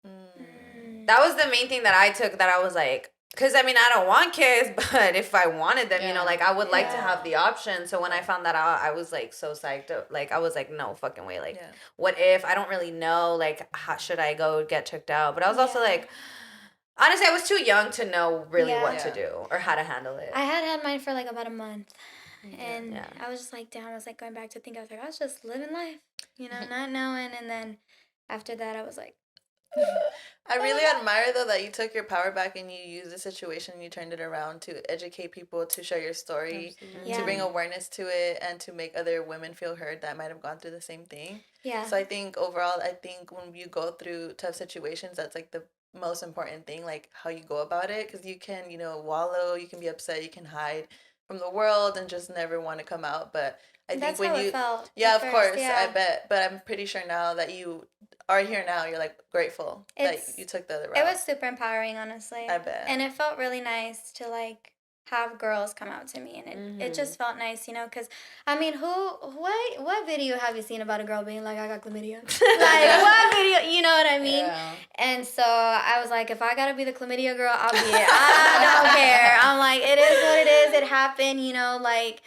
That was the main thing that I took, that I was like, because, I mean, I don't want kids, but if I wanted them, you know, like, I would like to have the option. So when I found that out, I was, like, so psyched. Like, I was like, no fucking way. Like, what if? I don't really know. Like, how should I go get checked out? But I was also, like, honestly, I was too young to know really what to do or how to handle it. I had mine for, like, about a month. And I was just, like, down. I was, like, going back to think. I was like, I was just living life, you know, not knowing. And then after that, I was like, I really admire, though, that you took your power back and you used the situation and you turned it around to educate people, to share your story, to bring awareness to it, and to make other women feel heard that might have gone through the same thing. So I think overall, when you go through tough situations, that's like the most important thing, like how you go about it, because you can, you know, wallow, you can be upset, you can hide from the world and just never want to come out. But I think when you felt of course, I bet, but I'm pretty sure now that you are here now, you're like grateful that you took the other route. It was super empowering, honestly. I bet. And it felt really nice to, like, have girls come out to me, and it just felt nice, you know, because, I mean, what video have you seen about a girl being like, I got chlamydia? Like, what video, you know what I mean? And so I was like, if I gotta be the chlamydia girl, I'll be it. I don't care. I'm like, it is what it is. It happened, you know, like.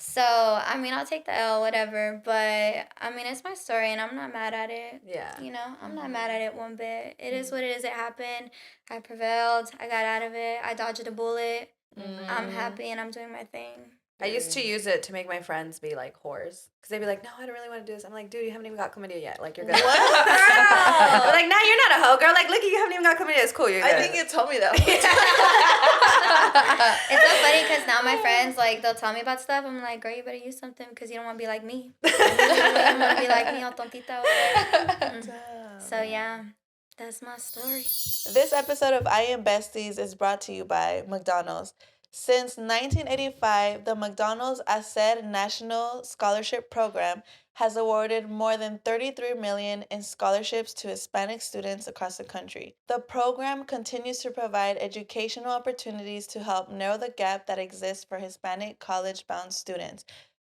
So, I mean, I'll take the L, whatever, but, I mean, it's my story, and I'm not mad at it. You know, I'm not mad at it one bit. It is what it is. It happened. I prevailed. I got out of it. I dodged a bullet. I'm happy, and I'm doing my thing. I used to use it to make my friends be like whores, because they'd be like, no, I don't really want to do this. I'm like, dude, you haven't even got chlamydia yet. Like, you're good. What? But like, nah, you're not a hoe, girl. Like, look, you haven't even got chlamydia. It's cool. You're good. I think you told me that. It's so funny because now my friends, like, they'll tell me about stuff. I'm like, girl, you better use something because you don't want to be like me. You don't want to be like me, all tontita. So, yeah, that's my story. This episode of I Am Besties is brought to you by McDonald's. Since 1985, the McDonald's HACER National Scholarship Program has awarded more than $33 million in scholarships to Hispanic students across the country. The program continues to provide educational opportunities to help narrow the gap that exists for Hispanic college-bound students,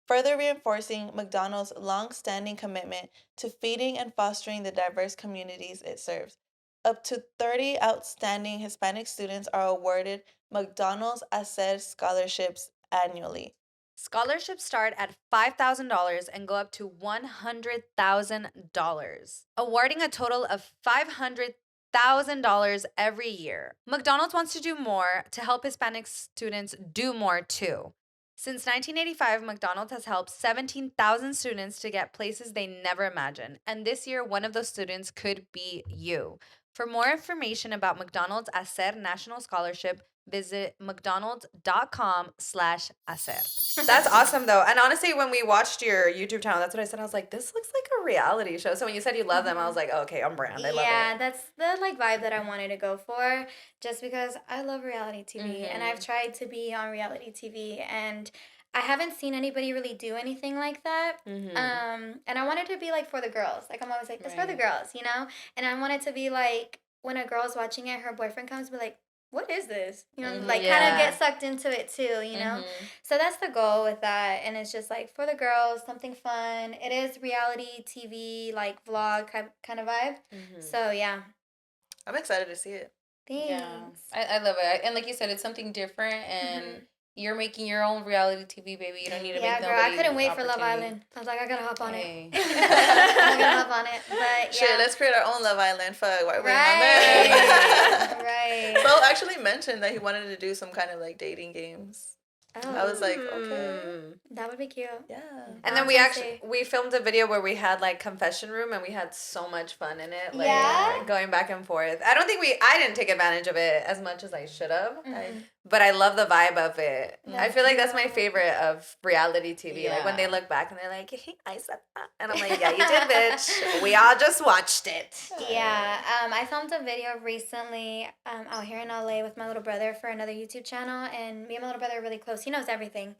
further reinforcing McDonald's long-standing commitment to feeding and fostering the diverse communities it serves. Up to 30 outstanding Hispanic students are awarded McDonald's HACER scholarships annually. Scholarships start at $5,000 and go up to $100,000, awarding a total of $500,000 every year. McDonald's wants to do more to help Hispanic students do more too. Since 1985, McDonald's has helped 17,000 students to get places they never imagined, and this year one of those students could be you. For more information about McDonald's HACER National Scholarship, visit mcdonalds.com/HACER. That's awesome, though. And honestly, when we watched your YouTube channel, that's what I said. I was like, this looks like a reality show. So when you said you love them, I was like, oh, okay, I'm brand. I love it. Yeah, that's the, like, vibe that I wanted to go for, just because I love reality TV. And I've tried to be on reality TV. And I haven't seen anybody really do anything like that. And I want it to be like for the girls. Like I'm always like, it's for the girls, you know? And I want it to be like when a girl's watching it, her boyfriend comes, be like, what is this? You know, like kind of get sucked into it too, you know? So that's the goal with that. And it's just like for the girls, something fun. It is reality TV, like vlog kind of vibe. So yeah. I'm excited to see it. Thanks. Yeah, I love it. And like you said, it's something different, and you're making your own reality TV, baby. You don't need to make nobody. Yeah, girl, I couldn't wait for Love Island. I was like, I gotta hop on it. I gotta hop on it. But Shit, let's create our own Love Island. Fuck, why are we on there? Right. So actually mentioned that he wanted to do some kind of like dating games. Oh. I was like, okay. That would be cute. Yeah. And then we filmed a video where we had like confession room and we had so much fun in it. Like going back and forth. I didn't take advantage of it as much as I should have. But I love the vibe of it. I feel like that's my favorite of reality TV. Yeah. Like when they look back and they're like, hey, I said that. And I'm like, yeah, you did, bitch. We all just watched it. Yeah. I filmed a video recently out here in LA with my little brother for another YouTube channel. And me and my little brother are really close. He knows everything.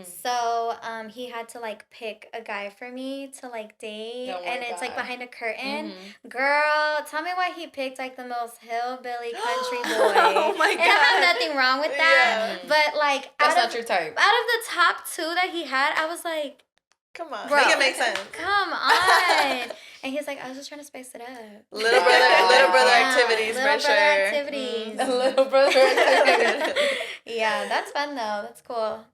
So he had to like pick a guy for me to like date. And it's like behind a curtain. Girl, tell me why he picked like the most hillbilly country boy. Oh my God. And I have nothing wrong with that. But like that's not your type. Out of the top 2 that he had, I was like, come on, bro, make it make sense. Come on. And he's like, I was just trying to spice it up. Little brother activities for sure. Activities. Little brother activities. Yeah, that's fun though. That's cool.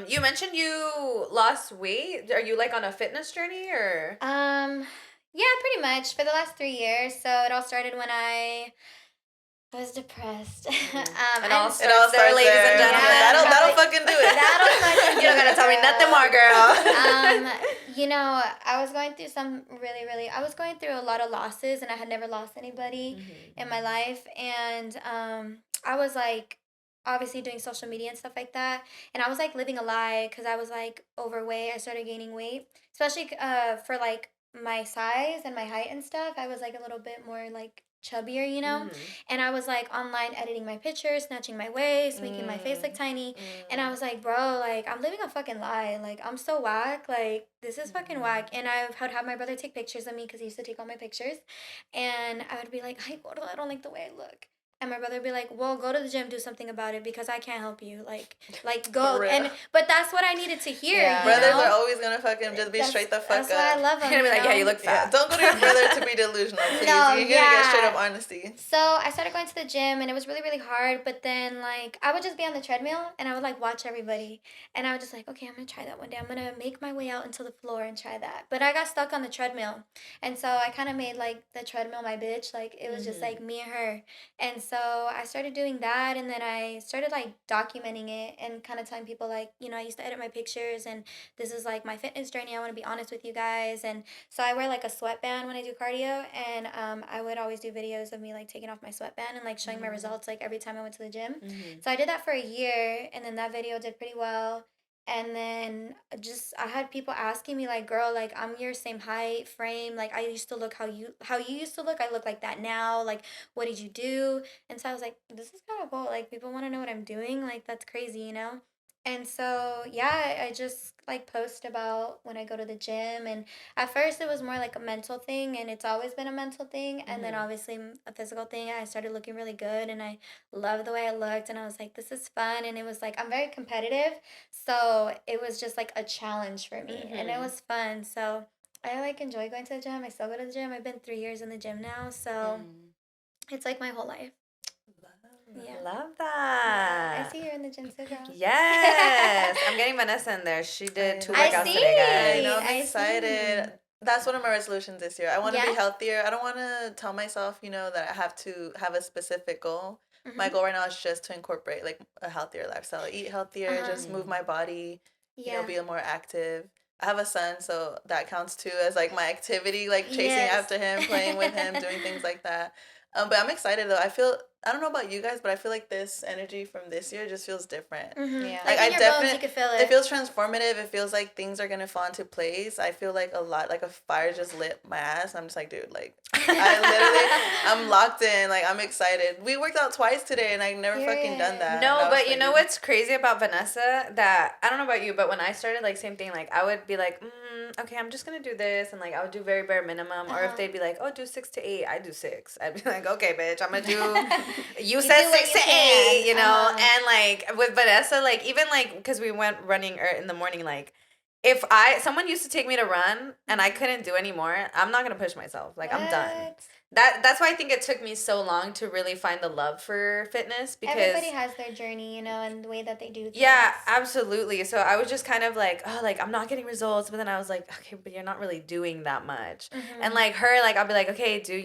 You mentioned you lost weight. Are you like on a fitness journey or? Yeah, pretty much for the last 3 years. So it all started when I was depressed. It all starts there, ladies and gentlemen. Yeah, that'll fucking do it. That'll fucking do it. You don't gotta tell me nothing more, girl. You know, I was going through I was going through a lot of losses, and I had never lost anybody in my life. And I was like, obviously doing social media and stuff like that. And I was like living a lie because I was like overweight. I started gaining weight, especially for like my size and my height and stuff. I was like a little bit more like chubbier, you know? And I was like online editing my pictures, snatching my waist, making my face look tiny. And I was like, bro, like I'm living a fucking lie. Like I'm so whack. Like this is fucking whack. And I would have my brother take pictures of me because he used to take all my pictures. And I would be like, I don't like the way I look. And my brother would be like, well, go to the gym, do something about it because I can't help you. Like go. But that's what I needed to hear. Yeah. Brothers are always going to fucking just be straight the fuck up. That's why I love them. You're going to be like, yeah, you look fat. Yeah. Don't go to your brother to be delusional, please. No, you're going to get straight up honesty. So I started going to the gym and it was really, really hard. But then like I would just be on the treadmill and I would like watch everybody. And I was just like, okay, I'm going to try that one day. I'm going to make my way out into the floor and try that. But I got stuck on the treadmill. And so I kind of made like the treadmill my bitch. Like it was just like me and her. And so I started doing that, and then I started like documenting it and kind of telling people like, you know, I used to edit my pictures and this is like my fitness journey. I want to be honest with you guys. And so I wear like a sweatband when I do cardio, and I would always do videos of me like taking off my sweatband and like showing my results like every time I went to the gym. So I did that for a year, and then that video did pretty well. And then I had people asking me like, girl, like I'm your same height, frame. Like I used to look how you used to look. I look like that now. Like, what did you do? And so I was like, this is kind of cool. Like people want to know what I'm doing. Like that's crazy, you know? And so, yeah, I just like post about when I go to the gym. And at first it was more like a mental thing, and it's always been a mental thing. And then obviously a physical thing. I started looking really good and I loved the way I looked. And I was like, this is fun. And it was like, I'm very competitive. So it was just like a challenge for me. And it was fun. So I like enjoy going to the gym. I still go to the gym. I've been 3 years in the gym now. So it's like my whole life. Yeah. Love that. Yeah. I see you're in the gym too, girl. Yes. I'm getting Vanessa in there. She did 2 workouts today, guys. I know, I'm excited. That's one of my resolutions this year. I want to be healthier. I don't want to tell myself, you know, that I have to have a specific goal. My goal right now is just to incorporate like a healthier lifestyle. Eat healthier, just move my body, you know, be more active. I have a son, so that counts too as like my activity, like chasing after him, playing with him, doing things like that. But I'm excited though. I feel I don't know about you guys, but I feel like this energy from this year just feels different. Mm-hmm. Yeah. Like in your bones, you can feel it. It feels transformative. It feels like things are gonna fall into place. I feel like a lot, like a fire just lit my ass. I'm just like, dude, like, I'm locked in. Like, I'm excited. We worked out twice today, and I've never fucking done that. No, but you know what's crazy about Vanessa? That, I don't know about you, but when I started, like, same thing, like, I would be like, okay, I'm just gonna do this, and, like, I would do very bare minimum, or if they'd be like, oh, do 6 to 8, I do 6. I'd be like, okay, bitch, I'm gonna do, you said 6 to 8, you know, and, like, with Vanessa, like, even, like, because we went running in the morning, like, if someone used to take me to run, and I couldn't do anymore, I'm not gonna push myself, like, I'm done. That's why I think it took me so long to really find the love for fitness, because everybody has their journey, you know, and the way that they do things. Yeah, absolutely. So I was just kind of like, oh, like, I'm not getting results, but then I was like, okay, but you're not really doing that much. Mm-hmm. And like her, like, I'll be like, okay, do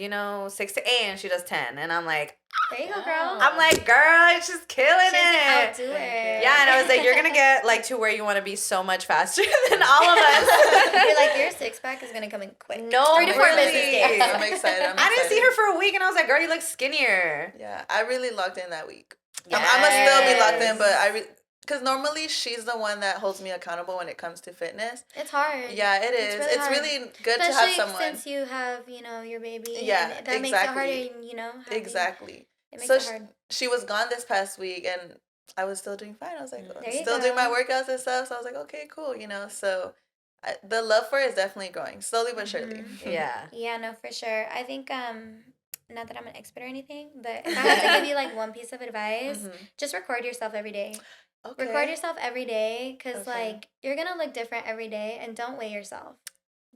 6 to 8, and she does 10, and I'm like, there you go, girl. I'm like, girl, she's killing it. Outdo it. Yeah, and I was like, you're gonna get like to where you want to be so much faster than all of us. You're like, your 6-pack is gonna come in quick. No, 3 to 4 business days. I'm excited. I didn't see her for a week, and I was like, girl, you look skinnier. Yeah, I really locked in that week. Yes. I'm gonna still be locked in, but because normally she's the one that holds me accountable when it comes to fitness. It's hard. Yeah, it is. It's really good especially to have someone. since you have, you know, your baby. Yeah, and that makes it harder, you know. Exactly. It makes So it hard. she was gone this past week, and I was still doing fine. I was like, There doing my workouts and stuff. So I was like, okay, cool, you know. So the love for it is definitely growing, slowly but surely. Yeah. Yeah, no, for sure. I think, not that I'm an expert or anything, but if I had to give you like one piece of advice, just record yourself every day. Okay. Record yourself every day, because like you're gonna look different every day, and don't weigh yourself.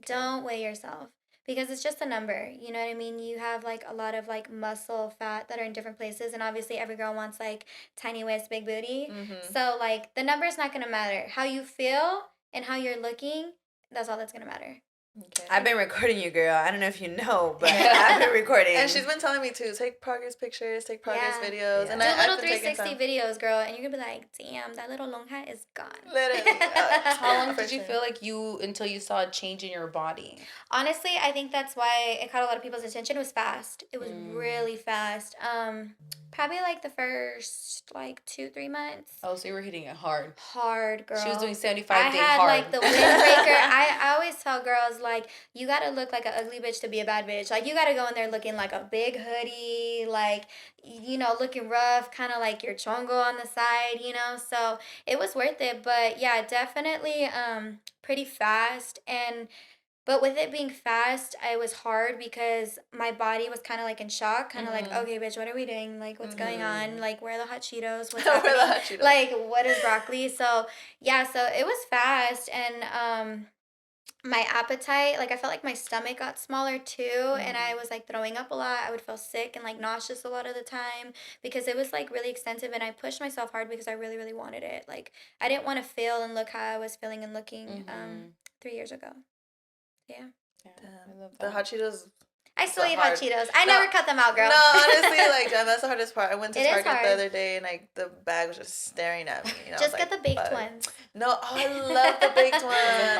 Don't weigh yourself, because it's just a number. You know what I mean? You have like a lot of like muscle fat that are in different places, and obviously every girl wants like tiny waist, big booty. So like the number's not gonna matter. How you feel and how you're looking, that's all that's gonna matter. Okay. I've been recording you, girl. I don't know if you know, but I've been recording. And she's been telling me too, take progress pictures, take progress videos. Yeah. And do I've little been 360 videos, girl, and you're gonna be like, damn, that little long hat is gone. Literally. How long did you feel like until you saw a change in your body? Honestly, I think that's why it caught a lot of people's attention. It was fast. It was really fast. Probably like the first like 2-3 months. Oh, so you were hitting it hard. Hard, girl. She was doing 75 I day had hard. like the windbreaker. I always tell girls, like, you gotta look like an ugly bitch to be a bad bitch. Like, you gotta go in there looking like a big hoodie, like, you know, looking rough, kind of like your chongo on the side, you know. So it was worth it. But yeah, definitely pretty fast. But with it being fast, it was hard because my body was kind of like in shock, kind of like, okay, bitch, what are we doing? Like, what's going on? Like, where are the hot Cheetos? What's happening? Where are the hot Cheetos? Like, what is broccoli? So, yeah, so it was fast. And my appetite, like, I felt like my stomach got smaller too. And I was like throwing up a lot. I would feel sick and like nauseous a lot of the time because it was like really extensive. And I pushed myself hard because I really, really wanted it. Like, I didn't want to feel and look how I was feeling and looking 3 years ago. Yeah. I love The that. hot Cheetos. I still So eat hard. hot Cheetos. I never cut them out, girl. No, honestly, like, that's the hardest part. I went to It is Target hard. the other day, and like the bag was just staring at me. You know, Just I was get like, the baked fuck. ones. No, oh, I love the baked ones.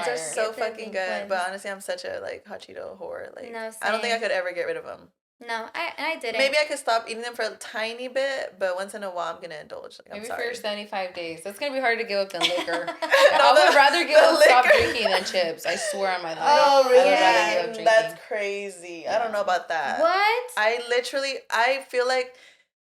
They're fire. so Get the fucking baked good. But ones. honestly, I'm such a like hot Cheeto whore. Like, No, I don't think I same. could ever get rid of them. No, I didn't. Maybe I could stop eating them for a tiny bit, but once in a while, I'm gonna indulge. Like, I'm Maybe sorry. for your 75 days. That's going to be hard to give up than liquor. No, I would rather give up stop liquor. drinking than chips. I swear on my life. Oh, I really? would rather give up drinking. That's crazy. I don't know about that. What? I feel like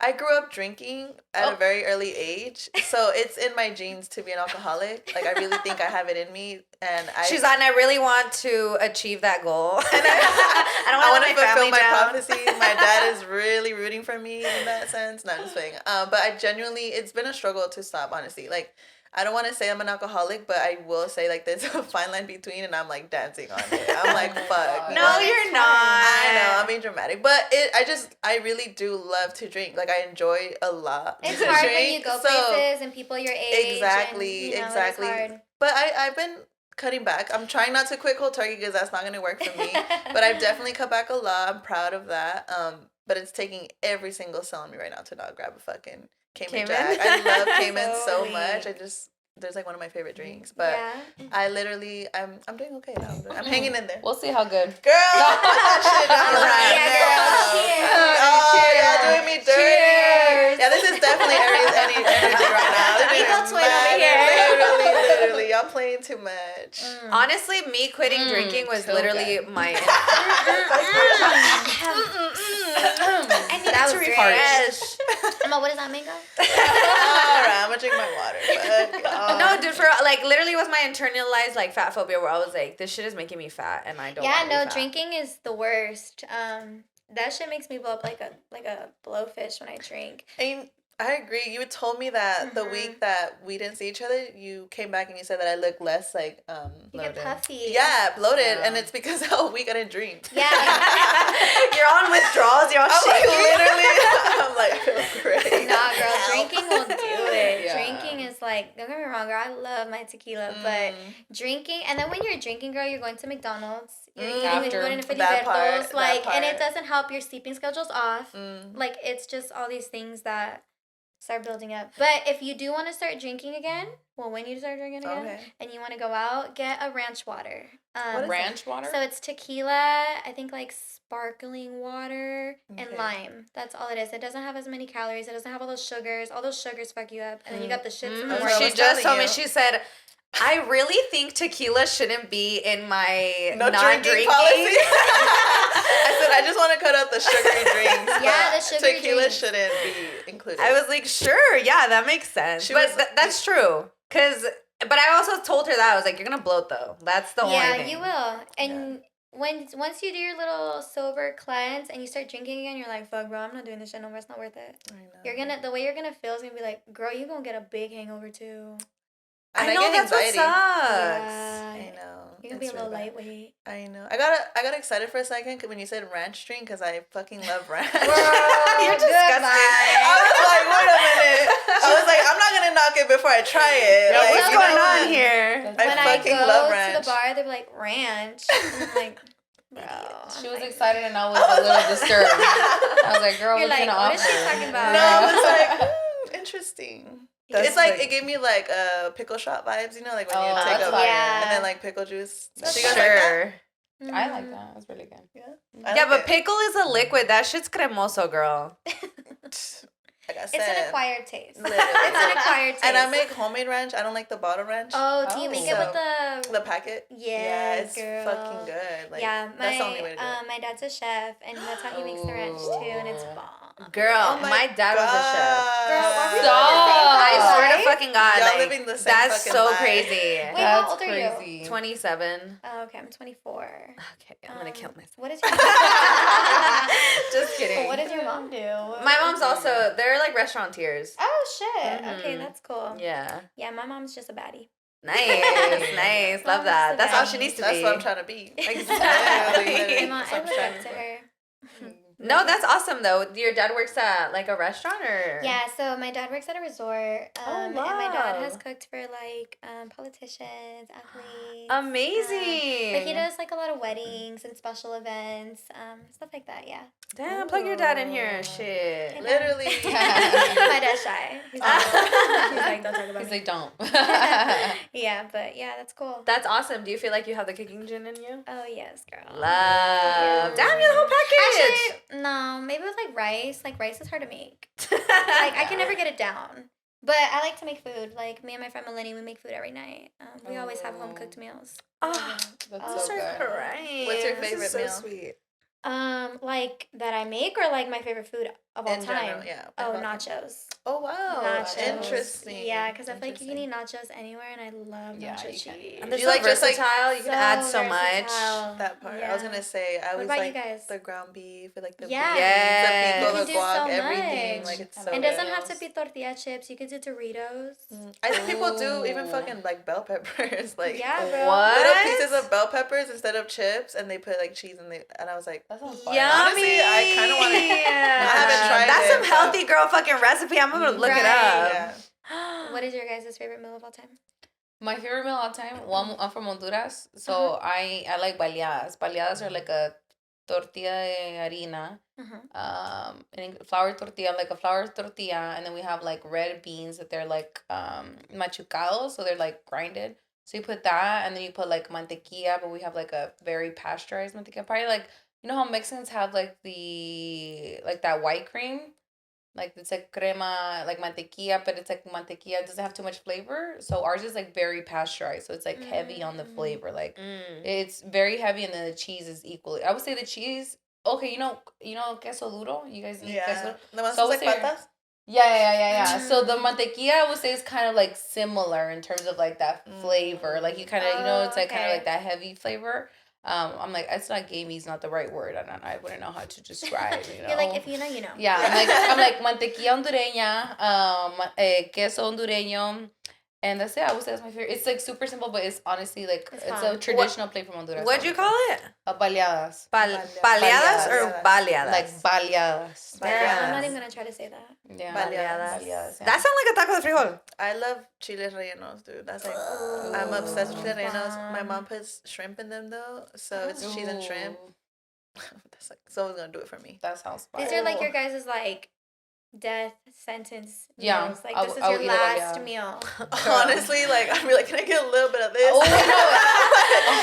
I grew up drinking at a very early age, so it's in my genes to be an alcoholic. Like, I really think I have it in me, and She's like, and I really want to achieve that goal. And I don't I want want to to fulfill my down. prophecy. My dad is really rooting for me in that sense. No, I'm just saying. But I genuinely, it's been a struggle to stop, honestly. Like, I don't want to say I'm an alcoholic, but I will say, like, there's a fine line between, and I'm, like, dancing on it. I'm like, fuck. you No, know? you're not. I know, I'm being dramatic. But I really do love to drink. Like, I enjoy a lot It's to hard drink. when you go places and people your age. Exactly, and, you know, exactly. It's hard. But I've been cutting back. I'm trying not to quit cold turkey because that's not going to work for me. But I've definitely cut back a lot. I'm proud of that. But it's taking every single cell in me right now to not grab a fucking Cayman Jack. I love Cayman so much. There's like one of my favorite drinks. But Yeah. I'm doing okay now. I'm hanging in there. We'll see how good. Girl, put that shit down right now. Yeah, girl. Oh, y'all doing me dirty. This is definitely Aries energy right now. Eagle twin over here. Literally, y'all playing too much. Honestly, me quitting drinking was so literally good. my. I need That to was refresh. Emma, what is that, mango? All right, I'm gonna drink my water. But, No, dude, for like literally was my internalized like fat phobia where I was like, this shit is making me fat and I don't. Yeah, wanna be no, fat. drinking is the worst. That shit makes me blow up like a blowfish when I drink. and I agree. You had told me that the week that we didn't see each other, you came back and you said that I look less like You get Bloated. puffy. yeah, bloated, Yeah. and it's because how week I didn't drink. Yeah. You're on withdrawals. You're all I'm like, shaky. literally, I'm like, I feel great. Nah, girl, drinking will do it. Yeah. Drinking is like, don't get me wrong, girl, I love my tequila, but drinking, and then when you're drinking, girl, you're going to McDonald's, you're eating, After. you're going to That part, Filibertos, like, that and part. it doesn't help your sleeping schedules off. Mm. Like, it's just all these things that start building up. But if you do want to start drinking again, well, when you start drinking again, Okay. and you want to go out, get a ranch water. What is Ranch water? So it's tequila, I think like sparkling water and Okay. lime. That's all it is. It doesn't have as many calories. It doesn't have all those sugars. All those sugars fuck you up. And then you got the shits in the That's what I morning. She was just telling told me, you. she said, I really think tequila shouldn't be in my No non-drinking drinking policy. I said I just want to cut out the sugary drinks. Yeah, but the sugary tequila drinks. shouldn't be included. I was like, sure, yeah, that makes sense. She But was- that's true. But I also told her that. I was like, you're going to bloat, though. That's the only Yeah, thing. you will. And once you do your little sober cleanse and you start drinking again, you're like, fuck, bro, I'm not doing this shit no more. It's not worth it. I know. The way you're gonna feel is gonna be like, girl, you gonna get a big hangover too. And I know, get that's what anxiety. sucks. I know. You're gonna be a It's little really bad. lightweight. I know. I got excited for a second when you said ranch drink because I fucking love ranch. You're disgusting. I was like, wait a minute. I was like, I'm not gonna knock it before I try it. Yo, Like, what's you know going on what? here? I When I fucking go love to ranch. the bar, they're like, ranch. And I'm like, bro. She I'm was like, excited and I was a little disturbed. I was like, girl, You're what you like, gonna what is she offer? talking about? No, I was like, interesting. That's It's like, like- it gave me like pickle shot vibes, you know, like when you Oh, take that's a fire. Yeah. and then like pickle juice. That's She goes like that? Sure. I like that. That's really good. Yeah. Yeah, but pickle is a liquid. That shit's cremoso, girl. Like I It's said, an acquired taste. Literally. It's an acquired taste. and I make homemade ranch. I don't like the bottle ranch. Oh, do you make it with So, the? the packet. Yeah, it's girl. fucking good. Like, Yeah, that's the only way to do my dad's a chef, and that's how he makes the ranch too, and it's bomb. Girl, Oh my dad was a chef. Girl, are we Stop. I swear to Right? fucking God, Y'all like, living the same that's fucking so life. crazy. Wait, how That's old are you? crazy. 27. Oh, okay, I'm 24. Okay, I'm gonna kill myself. What is your Just kidding. What does your mom do? My mom's also, they're like restaurateurs. Oh shit. Mhm. Okay, that's cool. Yeah. Yeah, my mom's just a baddie. Nice, nice. Love that. That's all she needs to That's be. what I'm trying to be. Exactly. My mom, I look up to her. No, that's awesome though. Your dad works at like a restaurant or? Yeah, so my dad works at a resort, and my dad has love. cooked for like politicians, athletes. Amazing. Like he does like a lot of weddings and special events, stuff like that. Yeah. Damn, plug your dad in here. Shit. Literally. My dad's shy. He's like, don't talk about Because me. they don't. Yeah, but yeah, that's cool. That's awesome. Do you feel like you have the kicking gin in you? Oh yes, girl. Love. Damn, you're the whole package. Actually, no, maybe with like rice. Like rice is hard to make. Like I can never get it down. But I like to make food. Like me and my friend Melanie, we make food every night. We always have home cooked meals. Oh, That's Oh, so start good. crying. What's your This is favorite so meal? Sweet. Like that I make or like my favorite food of all In time. general, yeah. Oh, Okay. nachos. Oh wow. Nachos. Interesting. Yeah, because I feel like you can Interesting. eat nachos anywhere, and I love Yeah, nacho you can. cheese. And they're You so like just, like, versatile. You can add so much. versatile. That part. I was Yeah. gonna say I What was about you like guys? the ground beef with like the Yeah. beans, Yes. the pico, You the can do guac, so everything. much. Like it's so It good. doesn't have to be tortilla chips. You could do Doritos. I think people do even Ooh. fucking like bell peppers, like Yeah, bro. What? little pieces of bell peppers instead of chips, and they put like cheese in it. And I was like, That sounds fire. Yummy. Honestly, I kinda wanna- I haven't tried That's it, some but- healthy girl fucking recipe. I'm gonna look it Right. up. yeah. What is your guys' favorite meal of all time? My favorite meal all time. I'm from Honduras, so I like baleadas. Baleadas are like a tortilla de harina, and flour tortilla, like a flour tortilla, and then we have like red beans that they're like machucados, so they're like grinded. So you put that, and then you put like mantequilla, but we have like a very pasteurized mantequilla. Probably like, you know how Mexicans have like that white cream. Like it's like crema, like mantequilla, but it's like mantequilla doesn't have too much flavor. So ours is like very pasteurized, so it's like heavy on the flavor. Like it's very heavy, and then the cheese is equally. I would say the cheese. Okay, you know queso duro. You guys eat queso. The ones So like patas. Yeah. So the mantequilla, I would say, is kind of like similar in terms of like that flavor. Like you kind of, it's like kind of like that heavy flavor. I'm like, it's not gamey, is not the right word. I wouldn't know how to describe. You're like, if you know, you know. Yeah, I'm like mantequilla hondureña, queso hondureño, and that's it. I would say that's my favorite. It's like super simple, but it's honestly like it's a traditional plate from Honduras. What'd you call it? Baleadas. Baleadas or baleadas? Like baleadas. I'm not even gonna try to say that. Yeah. Baleadas. Yeah. That sounds like a taco de frijol. I love chiles rellenos, dude. That's like, I'm obsessed with chiles rellenos. My mom puts shrimp in them though, so it's cheese and shrimp. That's like, someone's gonna do it for me. That sounds fire. These are like your guys' like death sentence Yeah, meals. Like I this is would your eat a last baleada. meal. Honestly, like I'd be like, can I get a little bit of this? Oh, no.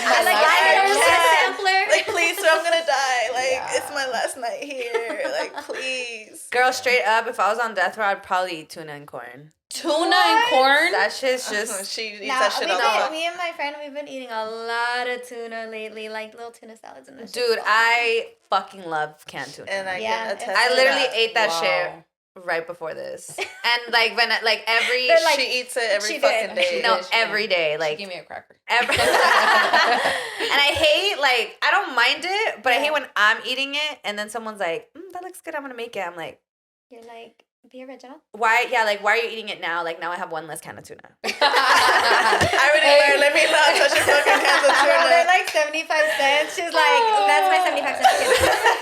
I like I I get a can. sampler. Like, please, sir, I'm gonna die. Like, it's my last night here. Like, please. Girl, straight up, if I was on death row, I'd probably eat tuna and corn. Tuna and corn? That shit's just... She eats Nah, that shit off. no, me and my friend, we've been eating a lot of tuna lately, like little tuna salads and this. Dude, I fucking love canned tuna. And I Yeah, can it's- attest I to literally that. ate that Wow. shit right before this. And like when like every They're like- She eats it every she fucking did. day. no, did, she every day. She Like gave me a cracker. every and I hate like I don't mind it, but I hate when I'm eating it and then someone's like, that looks good, I'm gonna make it. I'm like, You're like, the original? why are you eating it now? Like now I have one less can of tuna. I already learned. Let me not touch your fucking hands of Bro, tuna. they're like 75 cents. She's like, that's my 75 cents.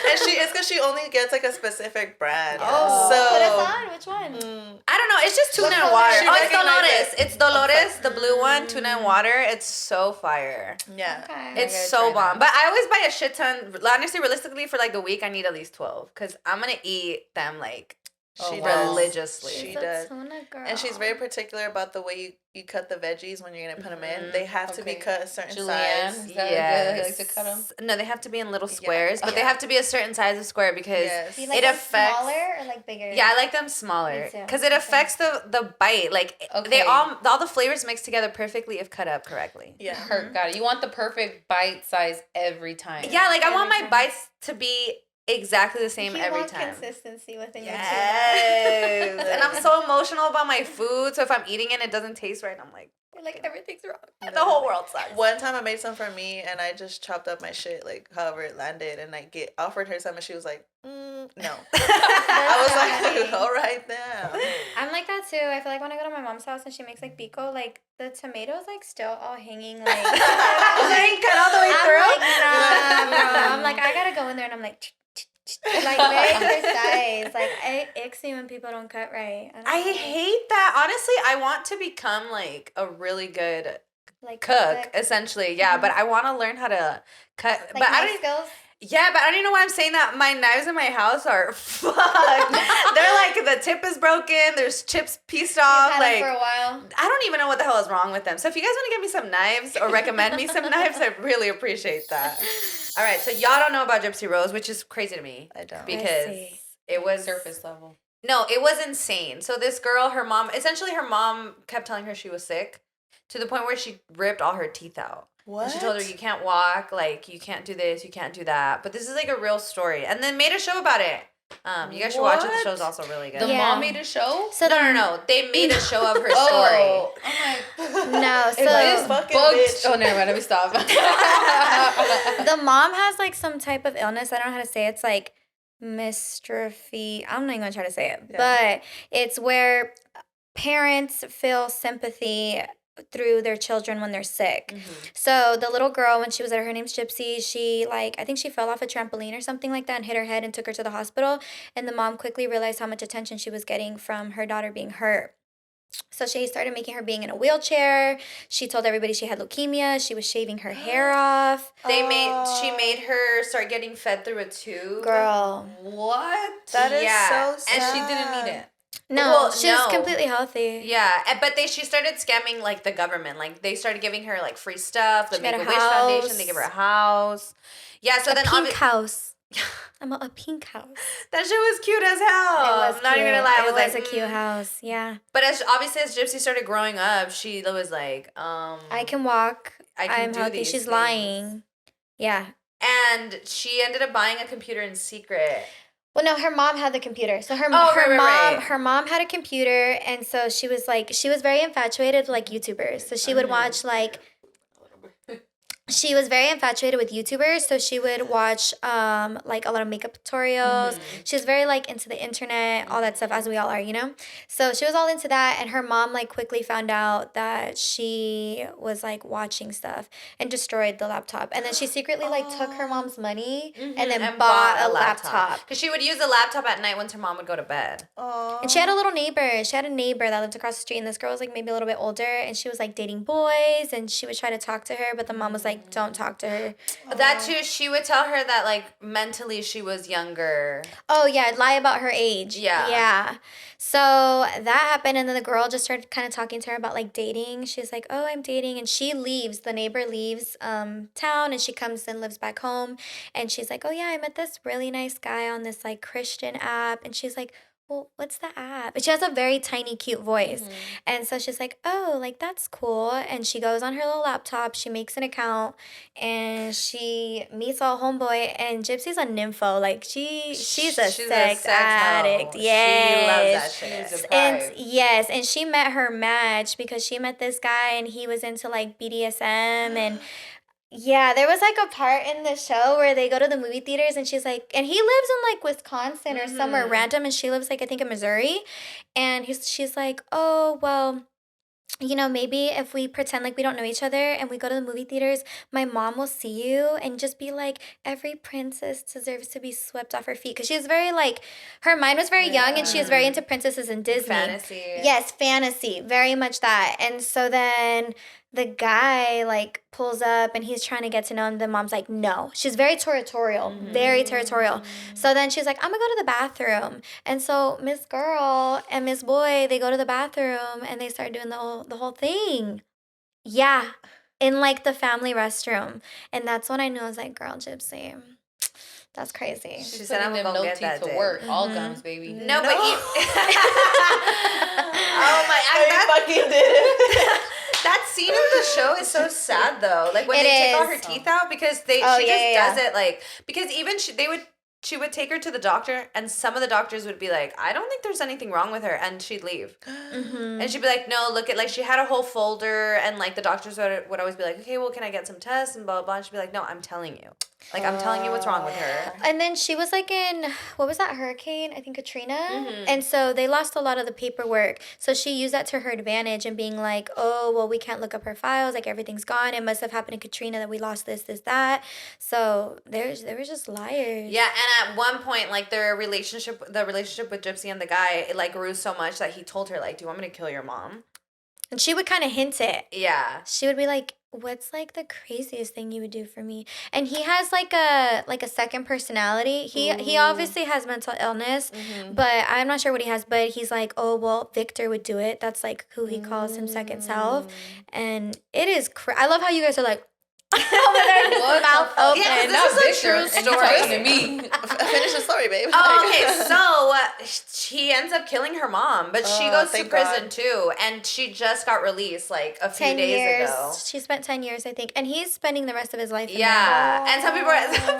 And it's because she only gets like a specific brand. Oh, so put us on. Which one? I don't know. It's just tuna and color? water. She Oh, it's recognized Dolores. it. It's Dolores, the blue one, tuna and water. It's so fire. Yeah. Okay. It's gotta so try bomb. that. But I always buy a shit ton. Honestly, realistically, for like the week, I need at least 12 because I'm gonna eat them like She wow. does. religiously. She She's a does. tuna girl. And she's very particular about the way you cut the veggies when you're gonna put them in. They have to be Okay. cut a certain Julianne? size. Is that Yes. like to cut 'em? No, they have to be in little Yeah. squares, but they Yeah. have to be a certain size of square because Yes. Do you like it them affects. smaller or like bigger? Yeah, I like them smaller Me too. because it Okay. affects the bite. Like they Okay. all the flavors mix together perfectly if cut up correctly. Yeah. Got it. You want the perfect bite size every time. Yeah, like I want Every my time. bites to be exactly the same you every want time. consistency within Yes. your tuna. And I'm so emotional about my food, so if I'm eating it and it doesn't taste right, I'm like, You're like, everything's wrong. the whole world sucks. One time I made some for me and I just chopped up my shit like however it landed and I offered her some and she was like, no. I was like, all right now. I'm like that too. I feel like when I go to my mom's house and she makes like pico, like the tomatoes like still all hanging like. Like, cut all the way I'm through? like, nah, bro. I'm like, I gotta go in there and I'm like, like very precise. Like it icks me when people don't cut right. don't I know. hate that. Honestly, I want to become like a really good like cook, essentially. Yeah, but I want to learn how to cut. Like but I knife don't. skills. Yeah, but I don't even know why I'm saying that. My knives in my house are fucked. They're like the tip is broken. There's chips pieced off. You've had Like them for a while. I don't even know what the hell is wrong with them. So if you guys want to give me some knives or recommend me some knives, I really appreciate that. All right, so y'all don't know about Gypsy Rose, which is crazy to me I don't. because see. it was Surface level. No, it was insane. So this girl, her mom kept telling her she was sick to the point where she ripped all her teeth out. What? And she told her, you can't walk, like, you can't do this, you can't do that. But this is, like, a real story. And then made a show about it. You guys should watch it. The What? show's also really good. The Yeah. mom made a show? So No. They made a show of her story. Oh, I'm like, No, so this fucking booked. bitch. Oh, never mind. Let me stop. the mom has like some type of illness. I don't know how to say it. It's like mystrophy. I'm not even gonna try to say it, but it's where parents feel sympathy through their children when they're sick. So the little girl, when she was there, her name's Gypsy, she I think she fell off a trampoline or something like that and hit her head and took her to the hospital. And the mom quickly realized how much attention she was getting from her daughter being hurt. So she started making her being in a wheelchair. She told everybody she had leukemia. She was shaving her hair off. She made her start getting fed through a tube. Girl. What? That is Yeah. so sad. And she didn't need it. No, Well, she was no. completely healthy. Yeah, but she started scamming like the government. Like they started giving her like free stuff. The She got a Make-A-Wish Foundation, house. they give her a house. Yeah, so A then pink house. a pink house. That shit was cute as hell. It was I'm not cute. even gonna lie. It was like, a cute house. Yeah. But obviously as Gypsy started growing up, she was like, I can walk. I'm do healthy. these She's things. lying. Yeah. And she ended up buying a computer in secret. Well, no, her mom had the computer. So her mom had a computer, and so she was very infatuated with like YouTubers. So she would watch like. She was very infatuated with YouTubers, so she would watch like a lot of makeup tutorials. She was very like into the internet, all that stuff, as we all are, you know? So she was all into that, and her mom like quickly found out that she was like watching stuff and destroyed the laptop. And then she secretly like took her mom's money and then bought a laptop. Because she would use the laptop at night once her mom would go to bed. Aww. And she had a little neighbor. She had a neighbor that lived across the street, and this girl was like maybe a little bit older, and she was like dating boys, and she would try to talk to her, but the mom was like, don't talk to her. That too, she would tell her that like mentally she was younger. Oh yeah, lie about her age. Yeah. So that happened, and then the girl just started kind of talking to her about like dating. She's like, oh, I'm dating, and she leaves. The neighbor leaves town, and she comes and lives back home, and she's like, oh yeah, I met this really nice guy on this like Christian app, and she's like, well, what's the app? And she has a very tiny, cute voice. And so she's like, oh, like, that's cool. And she goes on her little laptop, she makes an account, and she meets a homeboy. And Gypsy's a nympho. Like, she's a sex addict. Yes. She loves that shit. And yes, and she met her match because she met this guy, and he was into like BDSM and yeah, there was like a part in the show where they go to the movie theaters, and she's like, and he lives in like Wisconsin or somewhere random, and she lives like I think in Missouri, and she's like, oh well, you know, maybe if we pretend like we don't know each other and we go to the movie theaters, my mom will see you and just be like, every princess deserves to be swept off her feet. Because she was very like, her mind was very young, and she was very into princesses and Disney. Fantasy. Yes, fantasy. Very much that. And so then the guy like pulls up and he's trying to get to know him. The mom's like, no. She's very territorial. Very territorial. So then she's like, I'm gonna go to the bathroom. And so Miss Girl and Miss Boy, they go to the bathroom and they start doing the whole thing. Yeah. In like the family restroom. And that's when I knew. I was like, girl, Gypsy, that's crazy. She said, I'm gonna go get that to work. All guns, baby. No, but you... Oh my, I fucking did it. That scene of the show is so sad though. Like when they take all her teeth out, because she does it like, because even she would take her to the doctor, and some of the doctors would be like, I don't think there's anything wrong with her, and she'd leave. And she'd be like, no, look at, like, she had a whole folder, and like the doctors would always be like, okay, well, can I get some tests and blah blah blah. And she'd be like, no, I'm telling you. Like, I'm telling you what's wrong with her. And then she was like in, what was that hurricane? I think Katrina. And so they lost a lot of the paperwork. So she used that to her advantage and being like, oh, well, we can't look up her files. Like, everything's gone. It must have happened in Katrina that we lost this, that. So they were just liars. Yeah, and at one point, like, the relationship with Gypsy and the guy, it like grew so much that he told her, like, do you want me to kill your mom? And she would kind of hint it. Yeah. She would be like, what's like the craziest thing you would do for me? And he has like a second personality. He obviously has mental illness, but I'm not sure what he has, but he's like, oh well, Victor would do it. That's like who he calls him second self. And it is I love how you guys are like over there, mouth open. Yeah, this is a true story. To me. Finish the story, babe. Oh, okay. So he ends up killing her mom, but she goes to prison too, and she just got released like a few 10 days years. ago. She spent 10 years, I think, and he's spending the rest of his life in Yeah, and some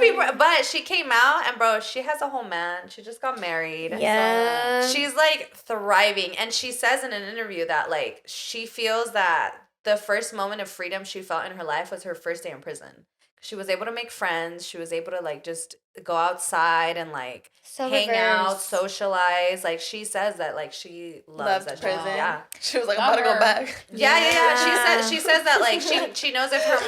people, but she came out, and bro, she has a whole man. She just got married. Yeah. She's like thriving, and she says in an interview that like she feels that the first moment of freedom she felt in her life was her first day in prison. She was able to make friends. She was able to like just go outside and like hang out, socialize. Like she says that like she loves that prison. shit. Yeah. She was like, I'm about to go back. Yeah. She says that like she knows if her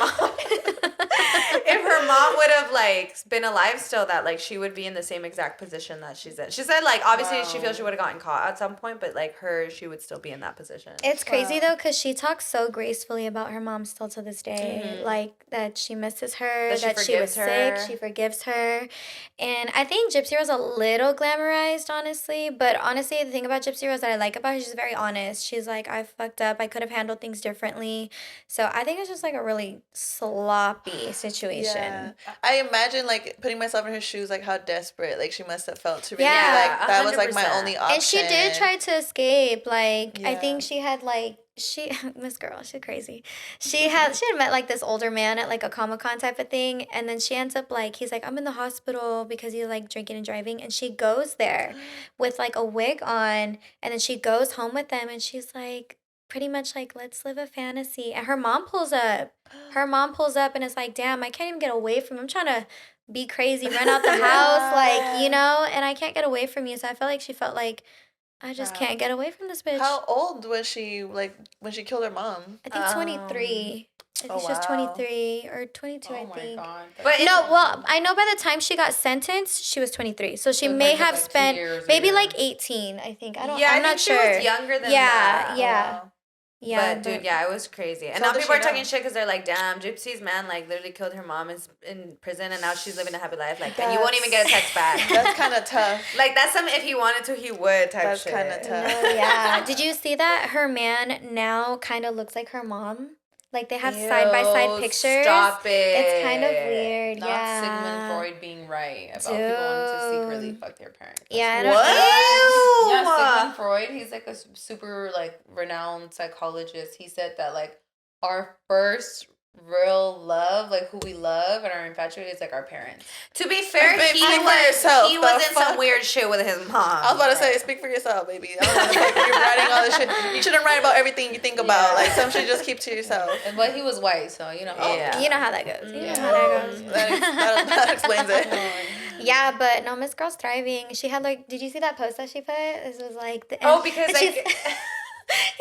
mom would have like been alive still, that like she would be in the same exact position that she's in. She said like obviously she feels she would have gotten caught at some point, but like she would still be in that position. It's crazy though, because she talks so gracefully about her mom still to this day. Like that she misses her, that she was sick, she forgives her. And I think Gypsy Rose a little glamorized, honestly. But honestly, the thing about Gypsy Rose that I like about her, she's very honest. She's like, I fucked up. I could have handled things differently. So I think it's just like a really sloppy situation. Yeah. I imagine like putting myself in her shoes, like how desperate like she must have felt to really Yeah, like that was like my 100%. only option. And she did try to escape. Like I Yeah. think she had like this girl, she's crazy. She had met like this older man at like a Comic-Con type of thing, and then she ends up like he's like, I'm in the hospital because he's like drinking and driving, and she goes there with like a wig on, and then she goes home with them, and she's like pretty much like, let's live a fantasy. And her mom pulls up. Her mom pulls up and it's like, damn, I can't even get away from him. I'm trying to be crazy, run out the house, like, you know, and I can't get away from you. So I felt like she felt like, I just can't get away from this bitch. How old was she like when she killed her mom? I think 23. I think she's 23 or 22, I think. God. But No, well, I know by the time she got sentenced, she was 23. So she may have like 2 spent years maybe or- like 18, I think. I'm I not think sure. she was younger than yeah, that. Yeah. Wow. Yeah. But dude, yeah, it was crazy. And So now how does people are she talking know? shit because they're like, damn, Gypsy's man like literally killed her mom in prison and now she's living a happy life. Like, and you won't even get a text back. That's kind of tough. Like, that's something if he wanted to, he would type That's shit. kind of tough. No, yeah. Did you see that her man now kind of looks like her mom? Like they have side by side Ew, pictures. Stop it. It's kind of weird. Not yeah. Sigmund Freud being right about people wanting to secretly Dude. fuck their parents. Yeah. I don't- What? Yeah, Sigmund Freud, he's like a super like renowned psychologist. He said that like our first real love, like who we love and are infatuated, is like our parents. To be fair, Babe, he speak for was yourself, he the was in some fuck? weird shit with his mom. I was about to say, speak for yourself, baby. I don't know, like, you're writing all this shit. You shouldn't write about everything you think about. Yeah. Like, some shit just keep to yourself. But he was white, so you know. Yeah. You know how that goes. You know Yeah. how that goes. That explains it. Yeah, but no, Miss Girl's thriving. She had like, did you see that post that she put? This was like the Because and like, she's-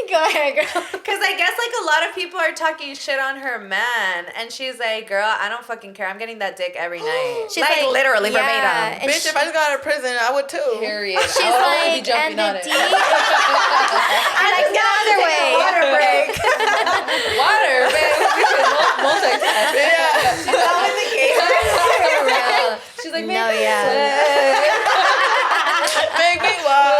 Go ahead, girl. because I guess like a lot of people are talking shit on her man, and she's like, "Girl, I don't fucking care. I'm getting that dick every night." She's like literally yeah, verbatim. and Bitch, if I just got out of prison, I would too. Period. She's I would like, be jumping and on the it. D. I like the other way. Water break. Water, babe. We should multitask. Yeah. She's always the case. She's like, No, yeah. Make me water.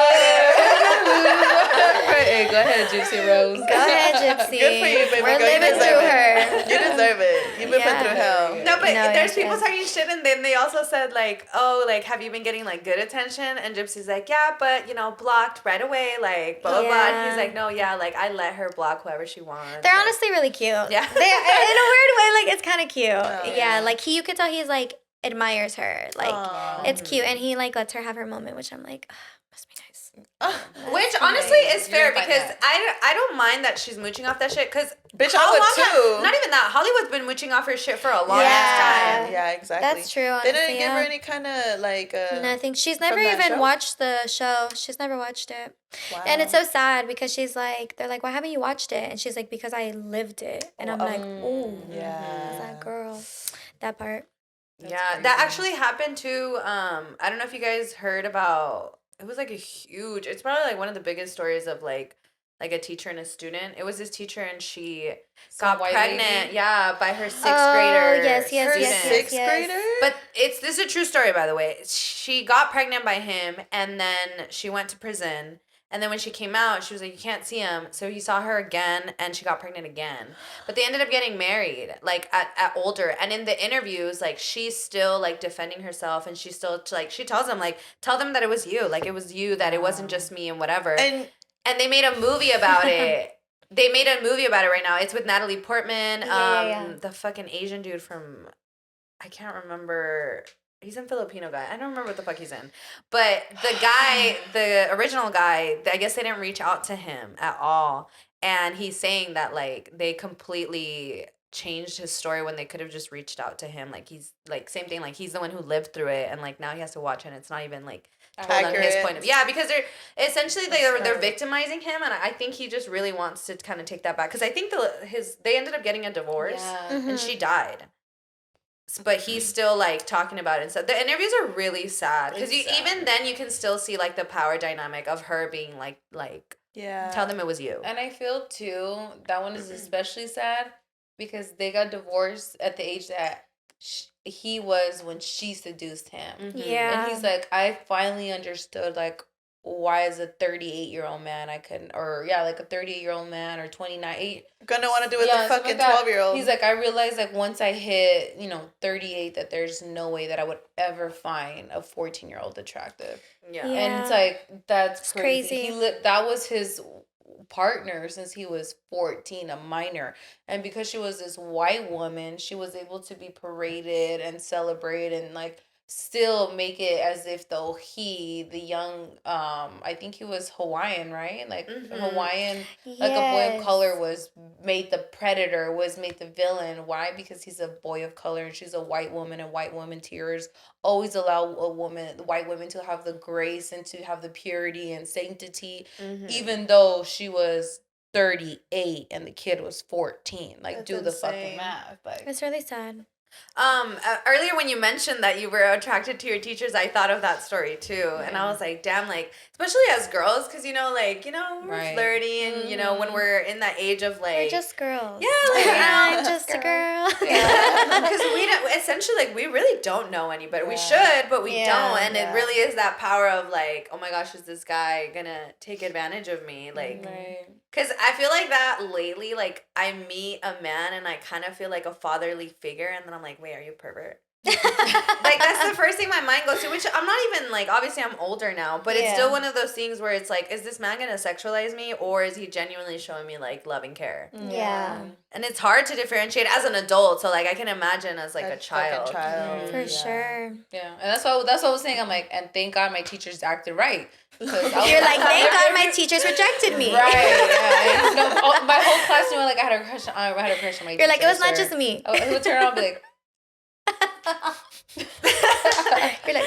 Hey, go ahead, Gypsy Rose. Go ahead, Gypsy. Good for you, baby We're girl. You living deserve through it. her. You deserve it. You've been put Yeah. through hell. No, but No, there's yes, people yes. talking shit, and then they also said like, "Oh, like, have you been getting like good attention?" And Gypsy's like, "Yeah, but you know, blocked right away, like blah blah blah." And he's Yeah. like, "No, yeah, like I let her block whoever she wants." They're Like, honestly really cute. Yeah. They're in a weird way, like it's kind of cute. yeah. Yeah, like you could tell he's like admires her. Like Aw. it's cute, and he like lets her have her moment, which I'm like, must be nice. Which honestly is You're fair gonna find because that. I don't mind that she's mooching off that shit because Bitch, I would too. Not even that. Hollywood's been mooching off her shit for a long Yeah. ass time. Yeah, exactly. That's true. They Honestly, didn't give her yeah. any kind of like. Nothing. She's never from that even show? watched the show. She's never watched it. Wow. And it's so sad because she's like, they're like, why haven't you watched it? And she's like, because I lived it. And I'm like, ooh, Yeah. that girl, that part. Yeah, that actually happened too. I don't know if you guys heard about. It was like a huge. It's probably like one of the biggest stories of like a teacher and a student. It was this teacher and she Some got white pregnant. lady? Yeah, by her sixth Oh, grader. yes, yes, student. yes, yes, Sixth yes. grader? But this is a true story, by the way. She got pregnant by him, and then she went to prison. And then when she came out, she was like, "You can't see him." So he saw her again, and she got pregnant again. But they ended up getting married, like at older. And in the interviews, like she's still like defending herself, and she's still like she tells him like, "Tell them that it was you, like it was you, that it wasn't just me, and whatever." And And they made a movie about it. They made a movie about it right now. It's with Natalie Portman, Yeah. the fucking Asian dude from, I can't remember. He's a Filipino guy. I don't remember what the fuck he's in. But the guy, the original guy, I guess they didn't reach out to him at all. And he's saying that like they completely changed his story when they could have just reached out to him. Like he's like same thing. Like he's the one who lived through it, and like now he has to watch it. And it's not even like told on his Accurate. point of because they're essentially they're victimizing him, and I think he just really wants to kind of take that back because I think they ended up getting a divorce Yeah. and she died. But he's still like talking about it and stuff. The interviews are really sad because It's sad. even then you can still see like the power dynamic of her being like yeah. tell them it was you. And I feel too that one is especially sad because they got divorced at the age that he was when she seduced him. Mhm. Yeah. And he's like, I finally understood like why is a 38-year-old man like a 38-year-old man or 29 gonna want to do with the fucking like 12-year-old. He's like, I realized like once I hit 38 that there's no way that I would ever find a 14-year-old attractive. Yeah. And it's like, that's It's crazy. crazy. That was his partner since he was 14, a minor. And because she was this white woman, she was able to be paraded and celebrated and like still make it as if though the young I think he was Hawaiian, right? Like Hawaiian, like a boy of color was made the predator, was made the villain. Why? Because he's a boy of color and she's a white woman, and white woman tears always allow white women to have the grace and to have the purity and sanctity, even though she was 38 and the kid was 14. Like, That's do the insane. fucking math. Like, It's really sad. Earlier when you mentioned that you were attracted to your teachers, I thought of that story too, and I was like, damn, like especially as girls, because we're flirty, and when we're in that age of like We're just girls. yeah, like I'm just a girl. because we don't, essentially like we really don't know anybody. We should, but we don't, and it really is that power of like, oh my gosh, is this guy gonna take advantage of me? Like, because I feel like that lately, like I meet a man and I kind of feel like a fatherly figure, and then I'm like, wait, are you a pervert? Like that's the first thing my mind goes to, which I'm not even like, obviously I'm older now, but it's still one of those things where it's like, is this man gonna sexualize me, or is he genuinely showing me like love and care? Yeah. And it's hard to differentiate as an adult, so like I can imagine as like a child. For sure. Yeah, and that's what I was saying. I'm like, and thank God my teachers acted right. You're like, thank God my teachers rejected me. Right. Yeah. No, my whole class knew like I had a crush on my teacher. You're like, it was not just me. He would turn around and be like. You're like,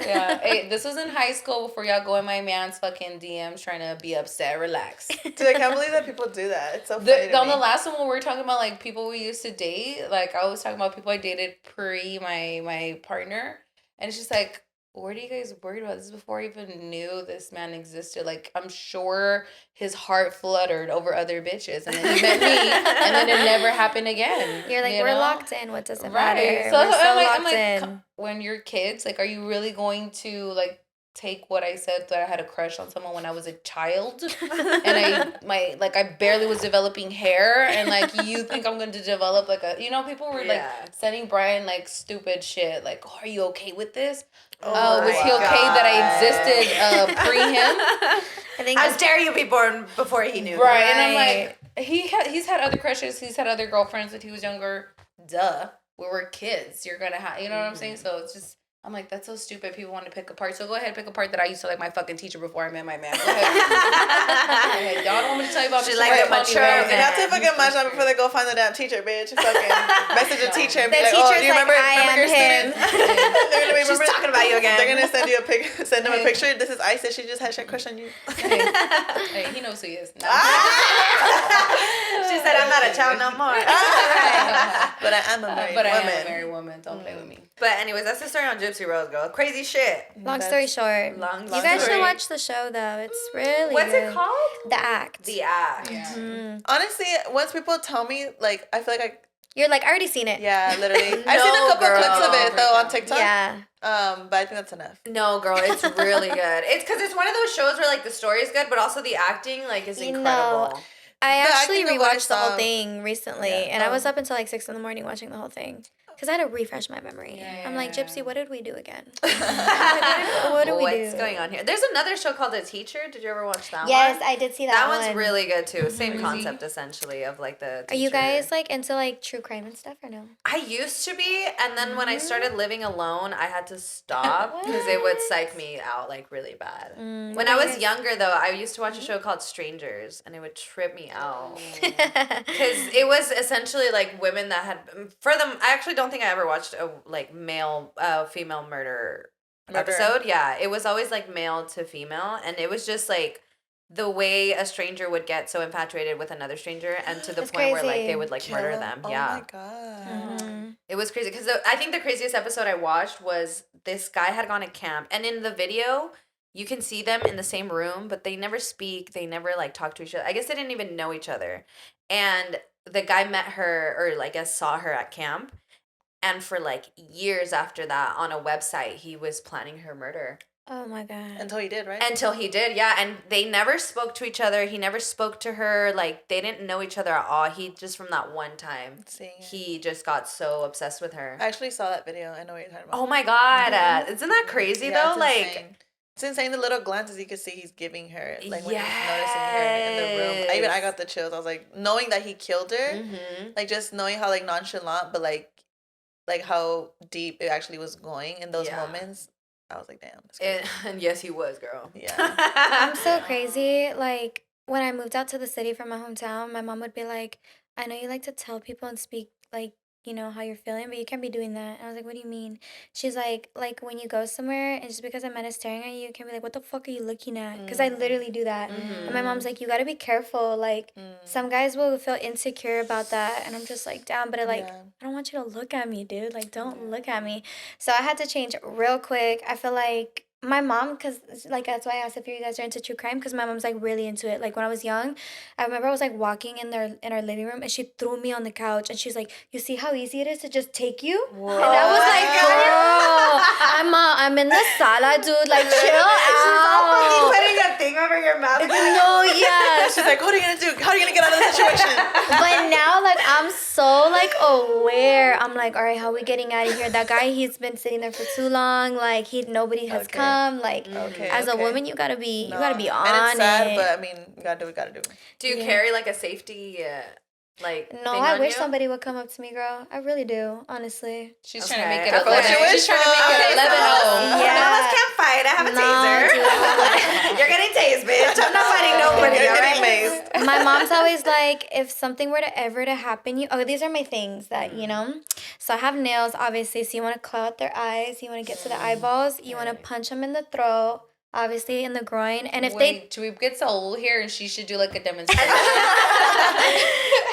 yeah. Hey, this was in high school before y'all go in my man's fucking DMs trying to be upset. Relax. Dude, I can't believe that people do that. It's so funny. On the last one when we were talking about like people we used to date, like I was talking about people I dated pre my partner, and it's just like, what are you guys worried about? This is before I even knew this man existed. Like, I'm sure his heart fluttered over other bitches. And then he met me, and then it never happened again. You're like, we're locked in. What does it Right. matter? So we're so I'm locked in. When you're kids, like, are you really going to, like, take what I said that I had a crush on someone when I was a child? And I barely was developing hair, and, like, you think I'm going to develop, like, people were, like, sending Brian, like, stupid shit. Like, oh, are you okay with this? Was he okay that I existed pre him? I think how dare you be born before he knew? Right, and I'm like, he's had other crushes, he's had other girlfriends when he was younger. Duh, we were kids. You're gonna have, you know what I'm saying? So it's just, I'm like, that's so stupid. People want to pick apart. So go ahead, pick apart that I used to like my fucking teacher before I met my man. Go ahead. Y'all don't want me to tell you about she this. like a mature man. Not too fucking much time before they go find the damn teacher, bitch. Fucking message the teacher and be like, teacher's do you remember, like, I remember am your student? They're gonna be She's talking about you again. They're gonna send him a picture. This is Isis. She just had a crush on you. Hey, he knows who he is. No. She said, I'm not a child no more. But I am a married woman. Don't play with me. But anyways, that's the story on Gypsy Rose, girl. Crazy shit. Long story short. Long you guys story. should watch the show, though. It's really What's good. it called? The Act. The Act. Yeah. Honestly, once people tell me, like, I feel like You're like, I already seen it. yeah, literally. I've seen a couple clips of it, though, on TikTok. Yeah. But I think that's enough. No, girl, it's really good. It's because it's one of those shows where, like, the story is good, but also the acting, like, is incredible. I The actually acting of what I rewatched the whole saw- thing recently, and I was up until like 6 a.m. watching the whole thing. Because I had to refresh my memory. I'm like, Gypsy, what did we do again? What did we do? What's going on here? There's another show called The Teacher. Did you ever watch that one? Yes, I did see that one. That one's really good, too. Same concept, essentially, of, like, the Are you teacher. guys, like, into, like, true crime and stuff, or no? I used to be, and then when I started living alone, I had to stop because it would psych me out, like, really bad. When I was younger, though, I used to watch a show called Strangers, and it would trip me out. Because it was essentially, like, women that had... For them, I actually don't think I ever watched a, like, female murder episode. Yeah, it was always, like, male to female, and it was just, like... the way a stranger would get so infatuated with another stranger, and to the point where, like, they would, like, murder them. Yeah. Oh, my God. It was crazy because I think the craziest episode I watched was this guy had gone to camp, and in the video you can see them in the same room, but they never speak, they never like talk to each other. I guess they didn't even know each other. And the guy met her, or like, I guess saw her at camp, and for like years after that on a website he was planning her murder. Oh my God. Until he did, right? Until he did, yeah. And they never spoke to each other. He never spoke to her. Like, they didn't know each other at all. He just, from that one time, he just got so obsessed with her. I actually saw that video. I know what you're talking about. Oh my God. Isn't that crazy, though? It's Like, insane. It's insane the little glances you could see he's giving her. Like, when he's noticing her in the room. I got the chills. I was like, knowing that he killed her, like, just knowing how, like, nonchalant, but, like how deep it actually was going in those moments. I was like, damn. And yes, he was, girl. Yeah. I'm so crazy. Like, when I moved out to the city from my hometown, my mom would be like, I know you like to tell people and speak, like, you know, how you're feeling, but you can't be doing that. And I was like, what do you mean? She's like, when you go somewhere and just because a man is staring at you, you can't be like, what the fuck are you looking at? Because I literally do that. And my mom's like, you got to be careful. Like, some guys will feel insecure about that. And I'm just like, damn, but I don't want you to look at me, dude. Like, don't look at me. So I had to change real quick. I feel like my mom, because, like, that's why I asked if you guys are into true crime, because my mom's, like, really into it. Like, when I was young, I remember I was, like, walking in our living room, and she threw me on the couch, and she's like, you see how easy it is to just take you? Whoa. And I was like, girl, I'm in the sala, dude. Like, chill out. She's putting a thing over your mouth. No, yeah. She's like, what are you going to do? How are you going to get out of this situation? But now, like, I'm so, like, aware. I'm like, all right, how are we getting out of here? That guy, he's been sitting there for too long. Like, nobody has come. Like, as a woman, you gotta be on it. And it's sad, but I mean, you gotta do what you gotta do. Do you carry like a safety No, I wish somebody would come up to me, girl. I really do, honestly. She's trying to make it 11. She's trying to make it 11-0. Yeah. None of us can't fight. I have a taser. You're getting tased, bitch. I'm not fighting nobody, all right? My mom's always like, if something were to ever to happen, these are my things that, you know. So I have nails, obviously. So you want to claw at their eyes. You want to get to the eyeballs. You want to punch them in the throat. Obviously in the groin. And if should we get Saul here and she should do like a demonstration?